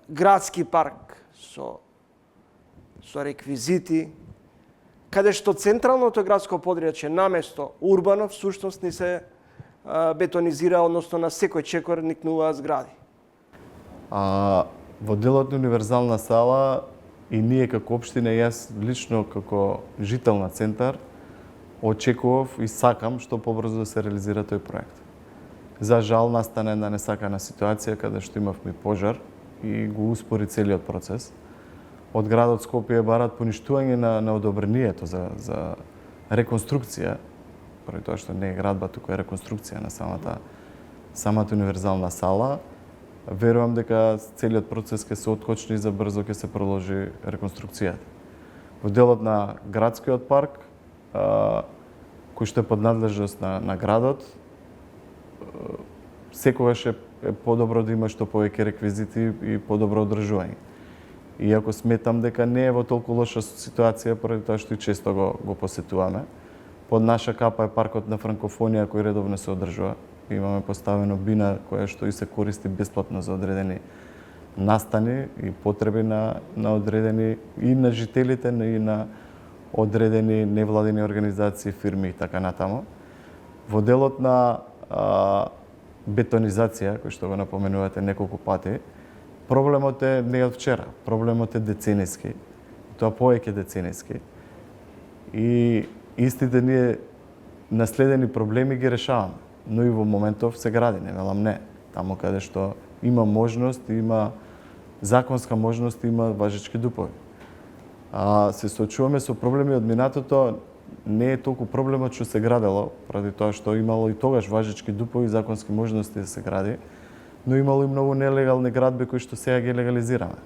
градски парк со реквизити, каде што централното градско подрачје наместо урбано всушност ни се бетонизира, односно на секој чекор никнуваат згради. Во делот на универзална сала и ние како општина, јас лично како жител на Центар, очекував и сакам што побрзо да се реализира тој проект. За жал настана една несакана ситуација каде што имавме пожар и го успори целиот процес. Од градот Скопје барат поништување на одобрението за реконструкција, поради тоа што не е градба, туку е реконструкција на самата универзална сала. Верувам дека целиот процес ќе се откочни и за брзо ќе се продолжи реконструкцијата. Во делот на градскиот парк, кој што е под надлежност на градот, секогаш е подобро да има што повеќе реквизити и подобро одржување. Иако сметам дека не е во толку лоша ситуација, поради тоа што и често го посетуваме. Под наша капа е паркот на Франкофонија, кој редовно се одржува. Имаме поставено бина која што и се користи бесплатно за одредени настани и потреби на одредени и на жителите, и на одредени невладини организации, фирми и така натаму. Во делот на бетонизација, кој што го напоменувате неколку пати, проблемот е не од вчера, проблемот е деценијски. тоа повеќе деценијски. И истите ние наследени проблеми ги решаваме, но и во моментов се гради, не велам не. Таму каде што има можност, има законска можност, има важечки дупови. А се соочуваме со проблеми од минатото, не е толку проблемот што се градело, поради тоа што имало и тогаш важечки дупови, законски можности да се гради, но имало и многу нелегални градби кои што сега ги легализираме.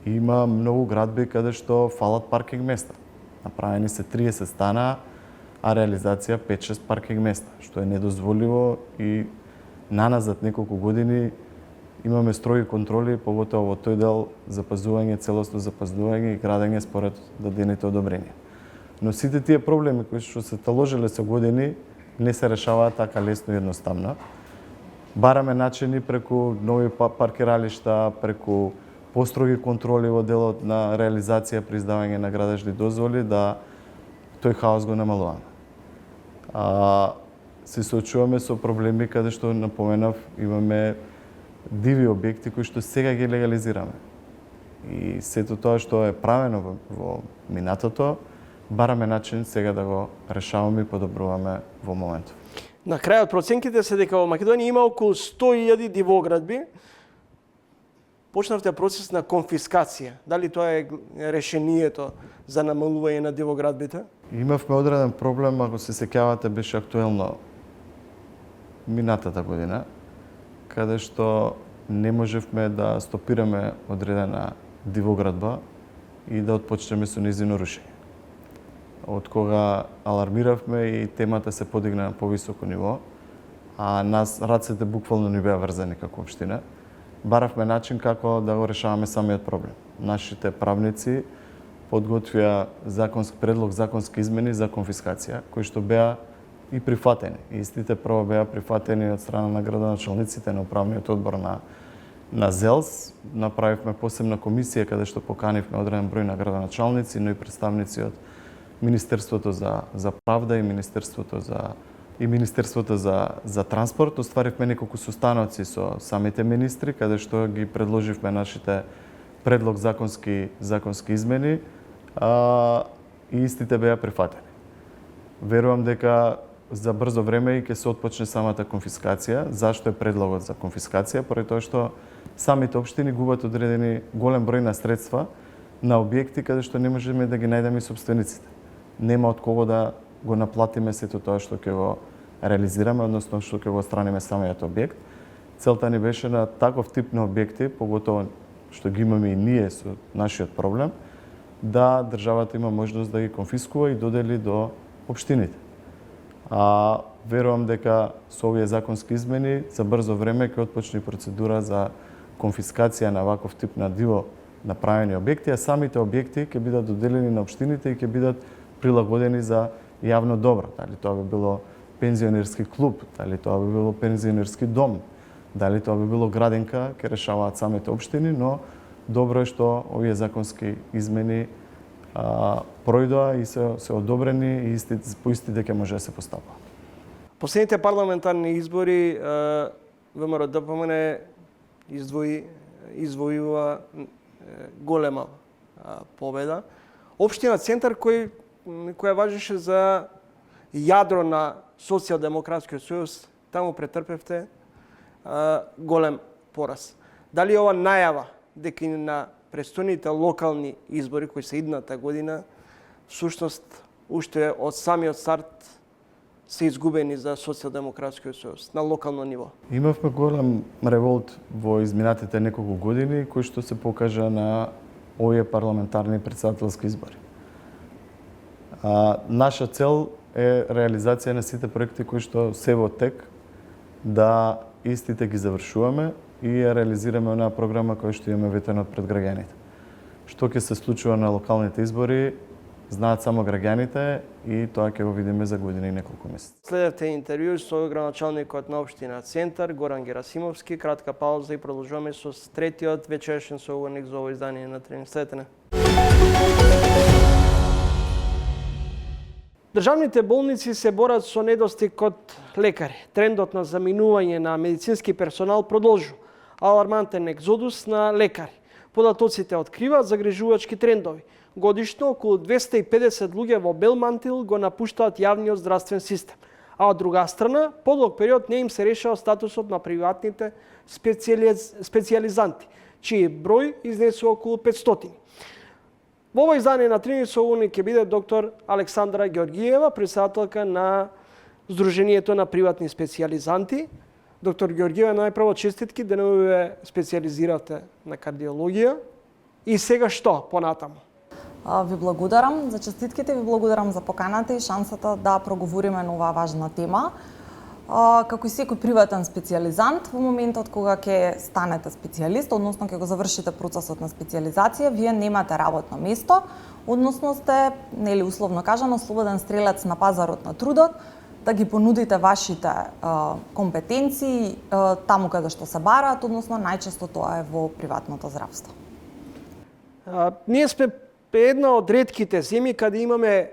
Има многу градби каде што фалат паркинг места. Направени се 30 стана, а реализација 5-6 паркинг места, што е недозволиво и наназад неколку години имаме строги контроли, поготово во тој дел запазување, целосно запазување и градење според дадените одобренија. Но сите тие проблеми кои што се таложеле со години не се решаваат така лесно и едноставно. Бараме начини преку нови паркиралишта, преку построги контроли во делот на реализација при издавање на градежни дозволи да тој хаос го намалуваме. Се соочуваме со проблеми каде што напоменав, имаме диви објекти кои што сега ги легализираме. И сето тоа што е правено во минатото, бараме начин сега да го решаваме и подобруваме во моментов. На крајот проценките се дека во Македонија има околу 100.000 дивоградби. Почнавте процес на конфискација. Дали тоа е решението за намалување на дивоградбите? Имавме одреден проблем, ако се сеќавате, беше актуелно минатата година, каде што не можевме да стопираме одредена дивоградба и да отпочнеме со нејзино рушење. Од кога алармиравме и темата се подигна на повисоко ниво, а нас рацете буквално ни беа врзани како општина, баравме начин како да го решаваме самиот проблем. Нашите правници подготвија предлог законски измени за конфискација, кои што беа и прифатени. Истите прво беа прифатени од страна на градоначалниците на управниот одбор на ЗЕЛС. Направивме посебна комисија каде што поканивме одреден број на градоначалници, но и представници од Министерството за правда и Министерството за транспорт. Остваривме неколку состаноци со самите министри, каде што ги предложивме нашите предлог законски измени, и истите беа прифатени. Верувам дека за брзо време и ќе се отпочне самата конфискација. Зашто е предлогот за конфискација? Поради тоа што самите општини губат одредени голем број на средства на објекти каде што не можеме да ги најдеме собствениците. Нема од кого да го наплатиме сето тоа што ќе го реализираме, односно што ќе го отстраниме самиот објект. Целта ни беше на таков тип на објекти, поготово што ги имаме и ние со нашиот проблем, да државата има можност да ги конфискува и додели до општините. Верувам дека со овие законски измени за брзо време ќе отпочне процедура за конфискација на ваков тип на диво направени објекти, а самите објекти ќе бидат доделени на општините и ќе бидат прилагодени за јавно добро. Дали тоа би било пензионерски клуб, дали тоа би било пензионерски дом, дали тоа би било градинка, ќе решаваат самите општини, но добро е што овие законски измени пројдоа и се одобрени и по истите ќе може да се постапува. Последните парламентарни избори ВМРО-ДПМН извојува голема победа. Општина Центар која важеше за јадро на Социјалдемократскиот сојуз, таму претрпевте голем пораз. Дали ова најава дека и на престојните локални избори кои се идната година, всушност уште од самиот старт се изгубени за Социјалдемократскиот сојуз на локално ниво? Имавме голем револт во изминатите неколку години кој што се покажа на овие парламентарни претседателски избори. Наша цел е реализација на сите проекти кои што се во тек, да истите ги завршуваме и ја реализираме онаа програма која што имаме ветено пред граѓаните. Што ќе се случува на локалните избори, знаат само граѓаните и тоа ќе го видиме за година и неколку месеци. Следете интервју со градоначалникот на општина Центар, Горан Герасимовски. Кратка пауза и продолжуваме со третиот вечерашен соговорник за ово издание на Тренинг. Следете. Државните болници се борат со недостиг од лекари. Трендот на заминување на медицински персонал продолжува. Алармантен екзодус на лекари. Податоците откриваат загрижувачки трендови. годишно околу 250 луѓе во бел мантил го напуштаат јавниот здравствен систем. А од друга страна, подолг период не им се решава статусот на приватните специјализанти, чиј број изнесува околу 500. Во овој издание на Трини со уни ќе биде доктор Александра Георгиева, председателка на Сдруженијето на приватни специјализанти. Доктор Георгиева, најпрво честитки, денови ве специјализиравте на кардиологија. И сега што понатаму? Ви благодарам за честитките, ви благодарам за поканата и шансата да проговориме на оваа важна тема. Како и секој приватен специјализант, во моментот кога ќе станете специјалист, односно ќе го завршите процесот на специјализација, вие немате работно место, односно сте, нели условно кажано, слободен стрелец на пазарот на трудот, да ги понудите вашите компетенции таму каде што се бараат, односно најчесто тоа е во приватното здравство. Ние сме една од ретките земји каде имаме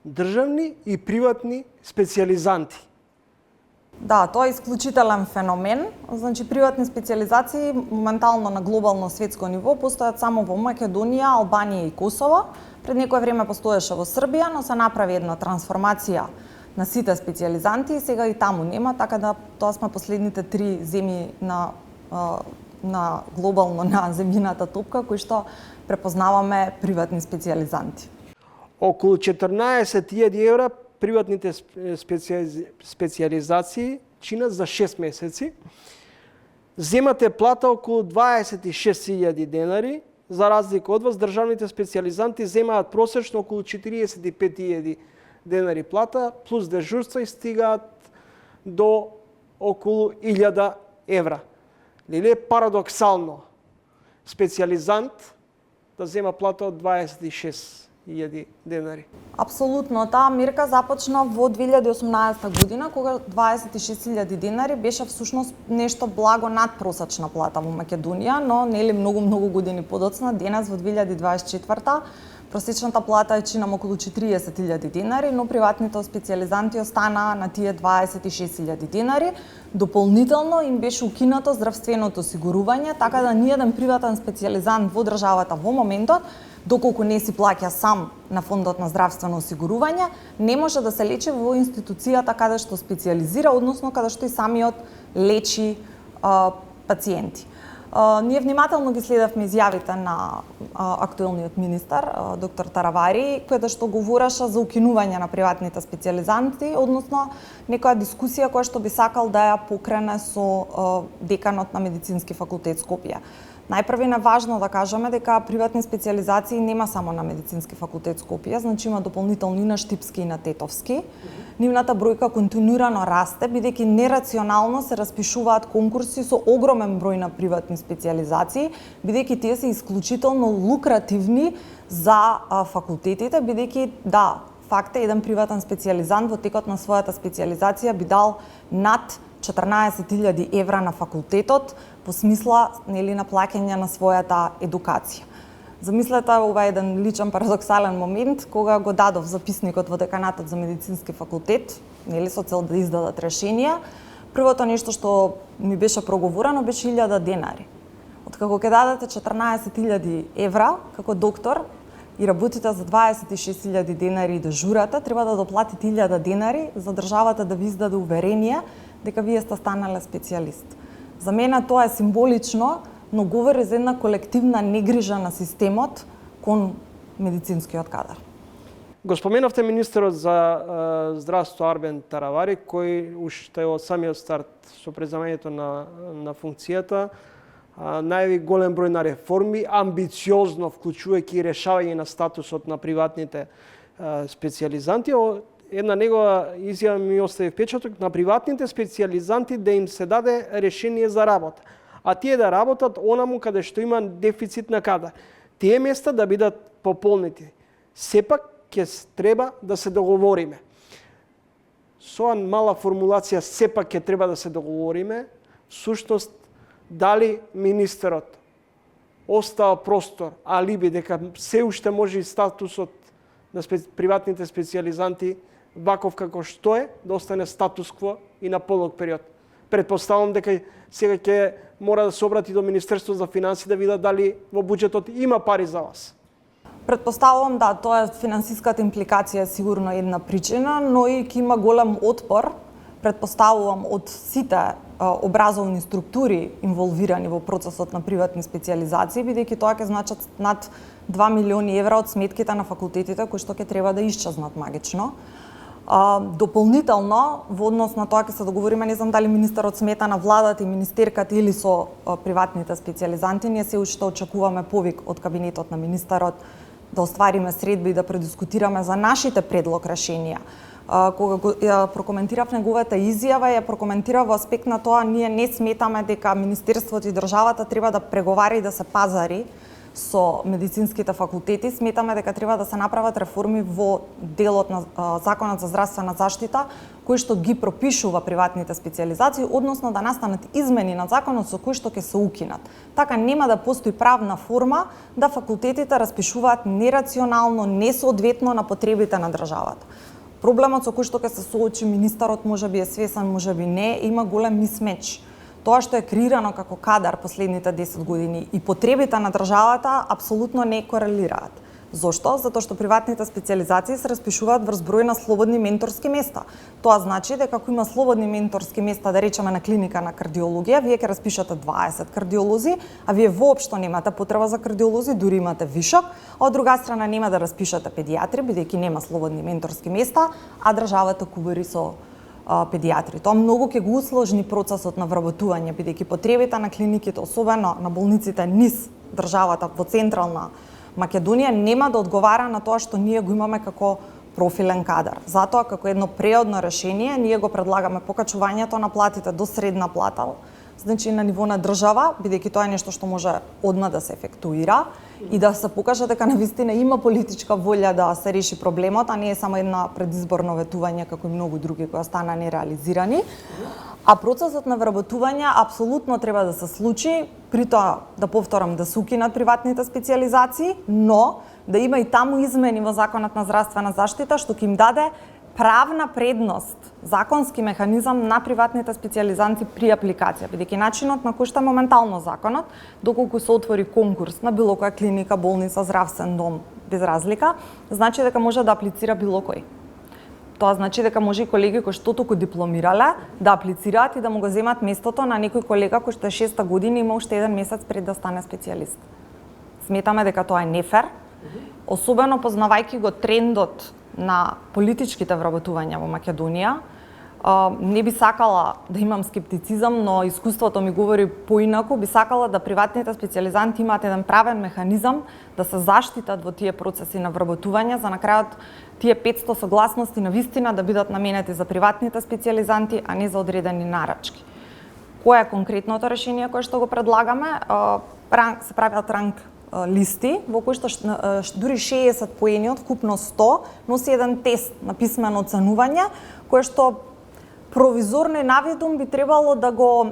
државни и приватни специјализанти. Да, тоа е исклучителен феномен. Значи, приватни специјализации моментално на глобално светско ниво постојат само во Македонија, Албанија и Косово. Пред некое време постоеше во Србија, но се направи една трансформација на сите специјализанти и сега и таму нема, така да тоа сме последните 3 земји на глобално на земјината топка кои што препознаваме приватни специјализанти. Околу 14.000 евра приватните специјализации чинат за 6 месеци. Земате плата околу 26.000 денари, за разлика од вас, државните специјализанти земаат просечно околу 45.000 денари плата, плюс дежурства и стигаат до околу 1000 евра. Леле е парадоксално специјализант да зема плата од 26.000 денари. Апсолутно, таа мерка започна во 2018 година, кога 26.000 денари беше всушност нешто благо над просечна плата во Македонија, но нели многу години подоцна, денес во 2024 просечната плата е чинам околу 40.000 денари, но приватните специјализанти останаа на тие 26.000 денари. Дополнително им беше укинато здравственото осигурување, така да ниеден приватен специјализант во државата во моментот, доколку не си плаќа сам на фондот на здравствено осигурување, не може да се лечи во институцијата каде што специјализира, односно каде што и самиот лечи пациенти. Ние внимателно ги следевме изјавите на актуелниот министар, доктор Таравари, кој што говореше за укинување на приватните специјализанти, односно некоја дискусија која што би сакал да ја покрене со деканот на Медицински факултет Скопје. Најпрво е важно да кажеме дека приватни специјализации нема само на Медицински факултет Скопје, значи има дополнително и на Штипски и на Тетовски. Нивната бројка континуирано расте, бидејќи нерационално се распишуваат конкурси со огромен број на приватни специјализации, бидејќи тие се исклучително лукративни за факултетите, бидејќи да, факт е еден приватен специјализант во текот на својата специјализација би дал над 14.000 евра на факултетот по смисла нели на плаќање на својата едукација. Замислете, ова е еден личен парадоксален момент кога го дадов записникот во деканатот за Медицински факултет, нели со цел да издадат решение. Првото нешто што ми беше проговорено беше 1000 денари. Откако ќе дадете 14.000 евра како доктор и работите за 26.000 денари и дежурате, треба да доплатите 1000 денари за државата да ви издаде уверение дека вие сте станале специјалист. За мене тоа е символично, но говори за една колективна негрижа на системот кон медицинскиот кадар. Го споменавте министерот за здравство Арбен Таравари, кој уште од самиот старт со преземањето на функцијата најави голем број на реформи, амбициозно вклучувајќи и решавање на статусот на приватните специјализанти. Една негова изјава ми остави впечаток на приватните специјализанти да им се даде решение за работа, а тие да работат онаму каде што има дефицит на кадар. Тие места да бидат пополнети. Сепак ќе треба да се договориме. Со мала формулација сепак ќе треба да се договориме, всушност дали министерот остава простор, алиби дека се уште може и статусот на приватните специјализанти ваков како што е, да остане статус-кво и на подолг период. Предпоставам дека сега ќе мора да се обрати до Министерството за финансии да видат дали во буџетот има пари за вас. Предпоставувам да, тоа е финансиската импликација е сигурно една причина, но и ќе има голем отпор, предпоставувам од сите образовни структури инволвирани во процесот на приватни специализации, бидејќи тоа ќе значат над 2 милиони евра од сметките на факултетите кои што ќе треба да исчезнат магично. Дополнително, во однос на тоа ќе се договориме, не знам дали министерот смета на владата и министерката или со приватните специализанти, ние се уште очекуваме повик од кабинетот на министерот да оствариме средби и да предискутираме за нашите предлог решенија. Кога ја прокоментирав неговата изјава, ја прокоментирав во аспект на тоа, ние не сметаме дека Министерството и државата треба да преговара и да се пазари со медицинските факултети. Сметаме дека треба да се направат реформи во делот на Законот за здравствена заштита, кој што ги пропишува приватните специализации, односно да настанат измени на законот со кои што ќе се укинат. Така нема да постои правна форма да факултетите распишуваат нерационално, несоодветно на потребите на државата. Проблемот со кој што ќе се соочи министерот можеби е свесен, можеби не, има голем мисмеч. Тоа што е креирано како кадар последните 10 години и потребите на државата апсолутно не корелираат. Зошто? Затоа што приватните специализации се распишуваат врз број на слободни менторски места. Тоа значи дека ако има слободни менторски места, да речеме на клиника на кардиологија, вие ќе распишете 20 кардиолози, а вие воопшто немате потреба за кардиолози, дури имате вишок, а од друга страна нема да распишете педиатри, бидејќи нема слободни менторски места, а државата кубари со педиатри. Тоа многу ќе го усложни процесот на вработување, бидејќи потребите на клиниките, особено на болниците низ државата во централна Македонија, нема да одговара на тоа што ние го имаме како профилен кадар. Затоа, како едно преодно решение, ние го предлагаме покачувањето на платите до средна плата, значи на ниво на држава, бидејќи тоа е нешто што може одма да се ефектуира и да се покаже дека навистина има политичка волја да се реши проблемот, а не е само една предизборно ветување како и многу други кои остана нереализирани. А процесот на вработување апсолутно треба да се случи, при тоа, да повторам, да се укинат приватните специализации, но да има и таму измени во Законот на здравствена заштита што ќе им даде правна предност, законски механизам на приватните специализанти при апликација, бидејќи начинот на кој што е моментално законот, доколку се отвори конкурс на било која клиника, болница, здравствен дом, без разлика, значи дека може да аплицира било кој. Тоа значи дека може и колеги кои што току дипломирале да аплицираат и да му го земат местото на некој колега кој што е 6-та година и има уште 1 месец пред да стане специјалист. Сметаме дека тоа е нефер, особено познавајќи го трендот на политичките вработувања во Македонија. Не би сакала да имам скептицизам, но искуството ми говори поинаку. Би сакала да приватните специализанти имаат еден правен механизам да се заштитат во тие процеси на вработување, за на крајот тие 500 согласности на вистина да бидат наменети за приватните специализанти, а не за одредени нарачки. Кое е конкретното решение кое што го предлагаме? Се прават ранг листи во кои што дури 60 поени од вкупно 100 носи еден тест на писмено оценување кој што провизорно и навидум би требало да го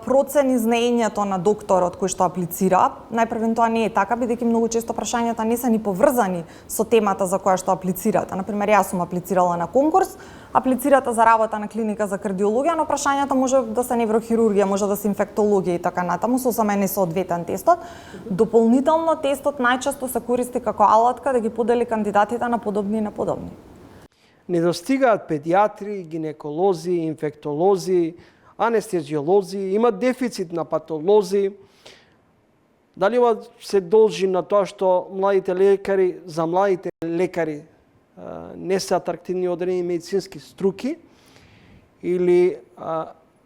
процени знаењето на докторот кој што аплицира. Најпрвен тоа не е така, бидејќи многу често прашањата не се ни поврзани со темата за која што аплицирате. Например, јас сум аплицирала на конкурс, аплицирате за работа на клиника за кардиологија, но прашањата може да се неврохирургија, може да се инфектологија и така натаму, сосема не соодветен тестот. Дополнително тестот најчесто се користи како алатка да ги подели кандидатите на подобни и неподобни. Недостигаат педиатри, гинеколози, инфектолози, анестезиолози, има дефицит на патолози. Дали ова се должи на тоа што младите лекари не се атрактивни одредени медицински струки или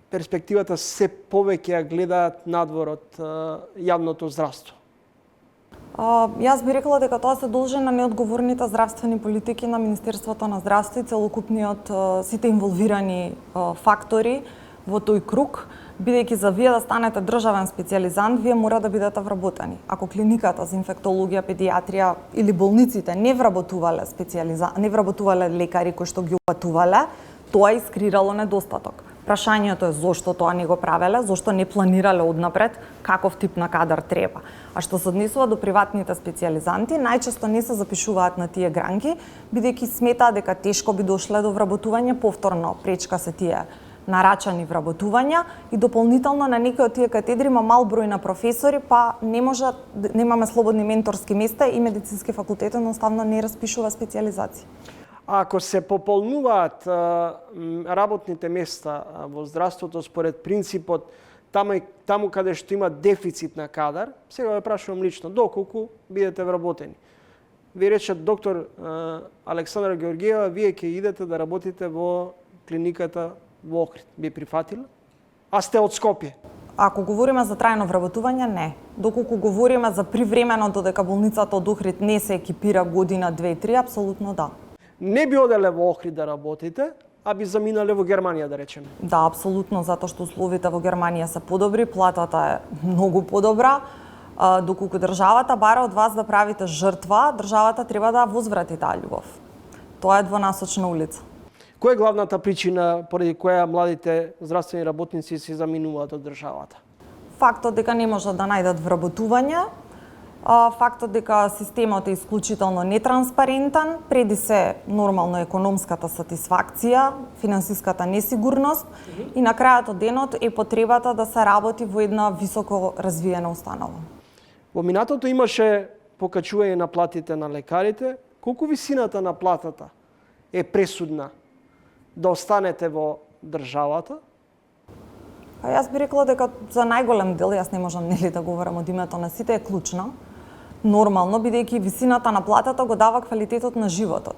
перспективата се повеќе ја гледаат надвор од јавното здравство? Јас би рекла дека тоа се должи на неодговорните здравствени политики на Министерството на здравство и целокупниот сите инволвирани фактори во тој круг, бидејќи за вие да станете државен специјализант, вие мора да бидете вработени. Ако клиниката за инфектологија, педиатрија или болниците не вработувале лекари кои што ги упатувале, тоа искрирало недостаток. Прашањето е зошто тоа не го правеле, зошто не планирале однапред каков тип на кадар треба. А што се однесува до приватните специјализанти, најчесто не се запишуваат на тие гранки, бидејќи сметаат дека тешко би дошле до вработување, повторно пречка се тие нарачани вработувања и дополнително на некои од тие катедри има мал број на професори, па немаме слободни менторски места и медицински факултет едноставно не распишува специјализации. Ако се пополнуваат работните места во здравството според принципот таму каде што има дефицит на кадар, сега ве прашувам лично, доколку бидете вработени? Ви рече доктор Александра Георгиева, вие ќе идете да работите во клиниката во Охрид. Би прифатила? А сте од Скопје? Ако говориме за трајно вработување, не. Доколку говориме за привремено додека болницата од Охрид не се екипира година, 2-3, апсолутно да. Не би оделе во Охрид да работите, а би заминале во Германија, да речеме. Да, апсолутно, затоа што условите во Германија се подобри, платата е многу подобра. Доколку државата бара од вас да правите жртва, државата треба да возврати таа љубов. Тоа е двонасочна улица. Која е главната причина поради која младите здравствени работници се заминуваат од државата? Фактот дека не можат да најдат вработување, фактот дека системот е исклучително нетранспарентен, преди се нормално економската сатисфакција, финансиската несигурност и на крајот од денот е потребата да се работи во една високо развиена установа. Во минатото имаше покачување на платите на лекарите. Колку висината на платата е пресудна да останете во државата? Јас би рекла дека за најголем дел, јас не можам да говорам од името на сите, е клучна. Нормално, бидејќи висината на платата го дава квалитетот на животот.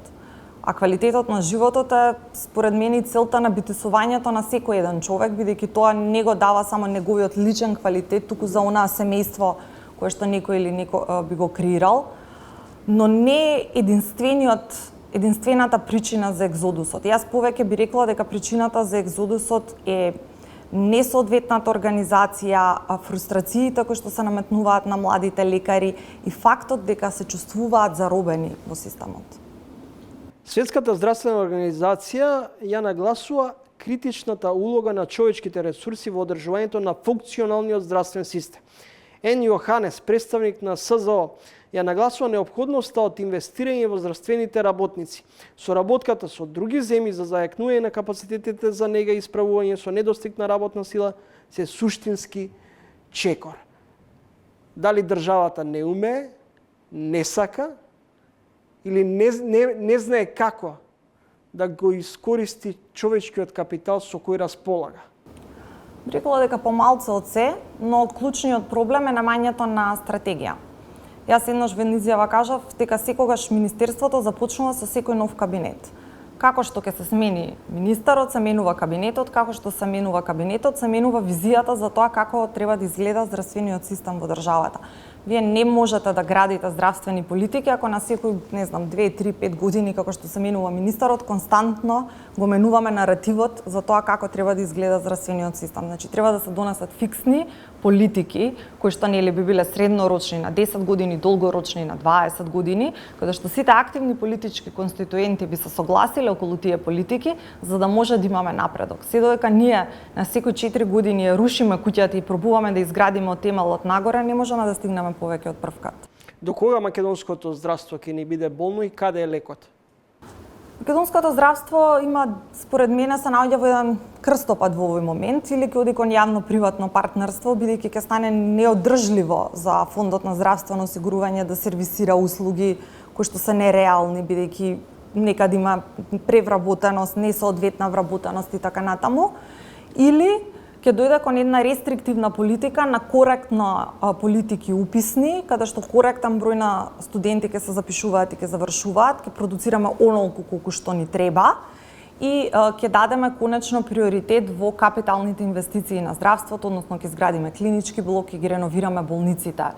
А квалитетот на животот е, според мене, целта на битесувањето на секој еден човек, бидејќи тоа не го дава само неговиот личен квалитет, туку за онаа семејство кое што некој или некој би го креирал, но не е единствената причина за екзодусот. Јас повеќе би рекла дека причината за екзодусот е несоодветната организација, фрустрациите кои што се наметнуваат на младите лекари и фактот дека се чувствуваат заробени во системот. Светската здравствена организација ја нагласува критичната улога на човечките ресурси во одржувањето на функционалниот здравствен систем. Ен Јоханес, представник на СЗО, ја нагласува неопходноста од инвестирање во здравствените работници. Соработката со други земји за зајакнување на капацитетите за нега и исправување со недостиг на работна сила се суштински чекор. Дали државата не умее, не сака или не знае како да го искористи човечкиот капитал со кој располага? Рекла дека помалце од се, но клучниот проблем е намањето на стратегија. Јас еднаш во изјава кажав дека секогаш министерството започнува со секој нов кабинет. Како што ќе се смени министерот, се менува кабинетот, како што се менува кабинетот, се менува визијата за тоа како треба да изгледа здравствениот систем во државата. Вие не можете да градите здравствени политики ако на секој, 2, 3, 5 години, како што се менува министерот, константно го менуваме наративот за тоа како треба да изгледа здравствениот систем. Значи, треба да се донесат фиксни политики, кои што нели би биле среднорочни на 10 години, долгорочни на 20 години, каде што сите активни политички конституенти би се согласиле околу тие политики, за да може да имаме напредок. Се додека ние на секој 4 години ја рушиме куќата и пробуваме да изградиме од темелот нагоре, не можеме да стигнеме повеќе од прв кат. До кога македонското здравство ќе ни биде болно и каде е лекот? Македонското здравство има, според мене, се наоѓа во еден крстопат во овој момент или ќе оди кон јавно-приватно партнерство, бидејќи ќе стане неодржливо за Фондот на здравствено осигурување да сервисира услуги кои што се нереални, бидејќи некаде има превработеност, несоодветна вработеност и така натаму, или ќе дојде кон една рестриктивна политика на коректно политики уписни, каде што коректен број на студенти ќе се запишуваат и ќе завршуваат, ќе продуцираме онолку колку што ни треба и ќе дадеме конечно приоритет во капиталните инвестиции на здравството, односно ќе изградиме клинички блок, ќе ги реновираме болниците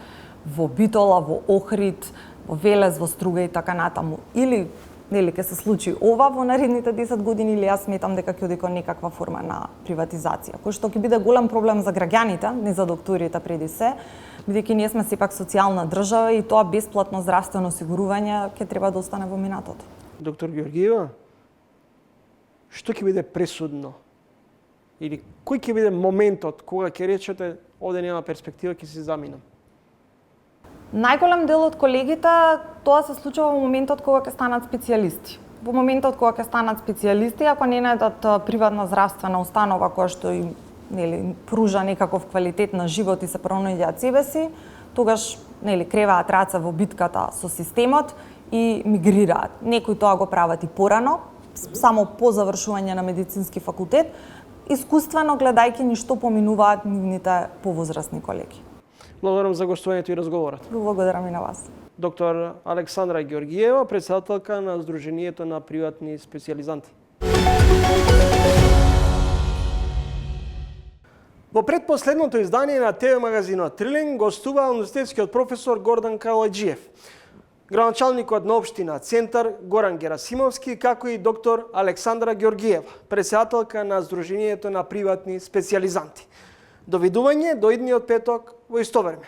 во Битола, во Охрид, во Велес, во Струга и така натаму. Или нели ќе се случи ова во наредните 10 години или јас сметам дека ќе оди кон некаква форма на приватизација, кој што ќе биде голем проблем за граѓаните, не за докторите преди се, бидејќи ние сме сепак социјална држава и тоа бесплатно здравствено осигурување ќе треба да остане во минатото. Доктор Георгиева, што ќе биде пресудно? Или кој ќе биде моментот кога ќе речете овде нема перспектива, ќе се заминам? Најголем дел од колегите тоа се случува во моментот кога ќе станат специјалисти. во моментот кога ќе станат специјалисти, ако не најдат приватна здравствена установа која што им пружа некаков квалитет на живот и се пронајдат себе си, тогаш креваат раце во битката со системот и мигрираат. Некои тоа го прават и порано, само по завршување на медицински факултет, искуствено гледајќи ни што поминуваат нивните повозрасни колеги. Благодарам за гостувањето и разговорот. Благодарам и на вас. Доктор Александра Георгиева, председателка на Сдруженијето на приватни специјализанти. Во предпоследното издание на ТВ магазинот Трилин гостува универзитетскиот професор Гордан Калаџиев, градоначалникот на општина Центар Горан Герасимовски, како и доктор Александра Георгиева, председателка на Сдруженијето на приватни специјализанти. Довидување до идниот петок во исто време.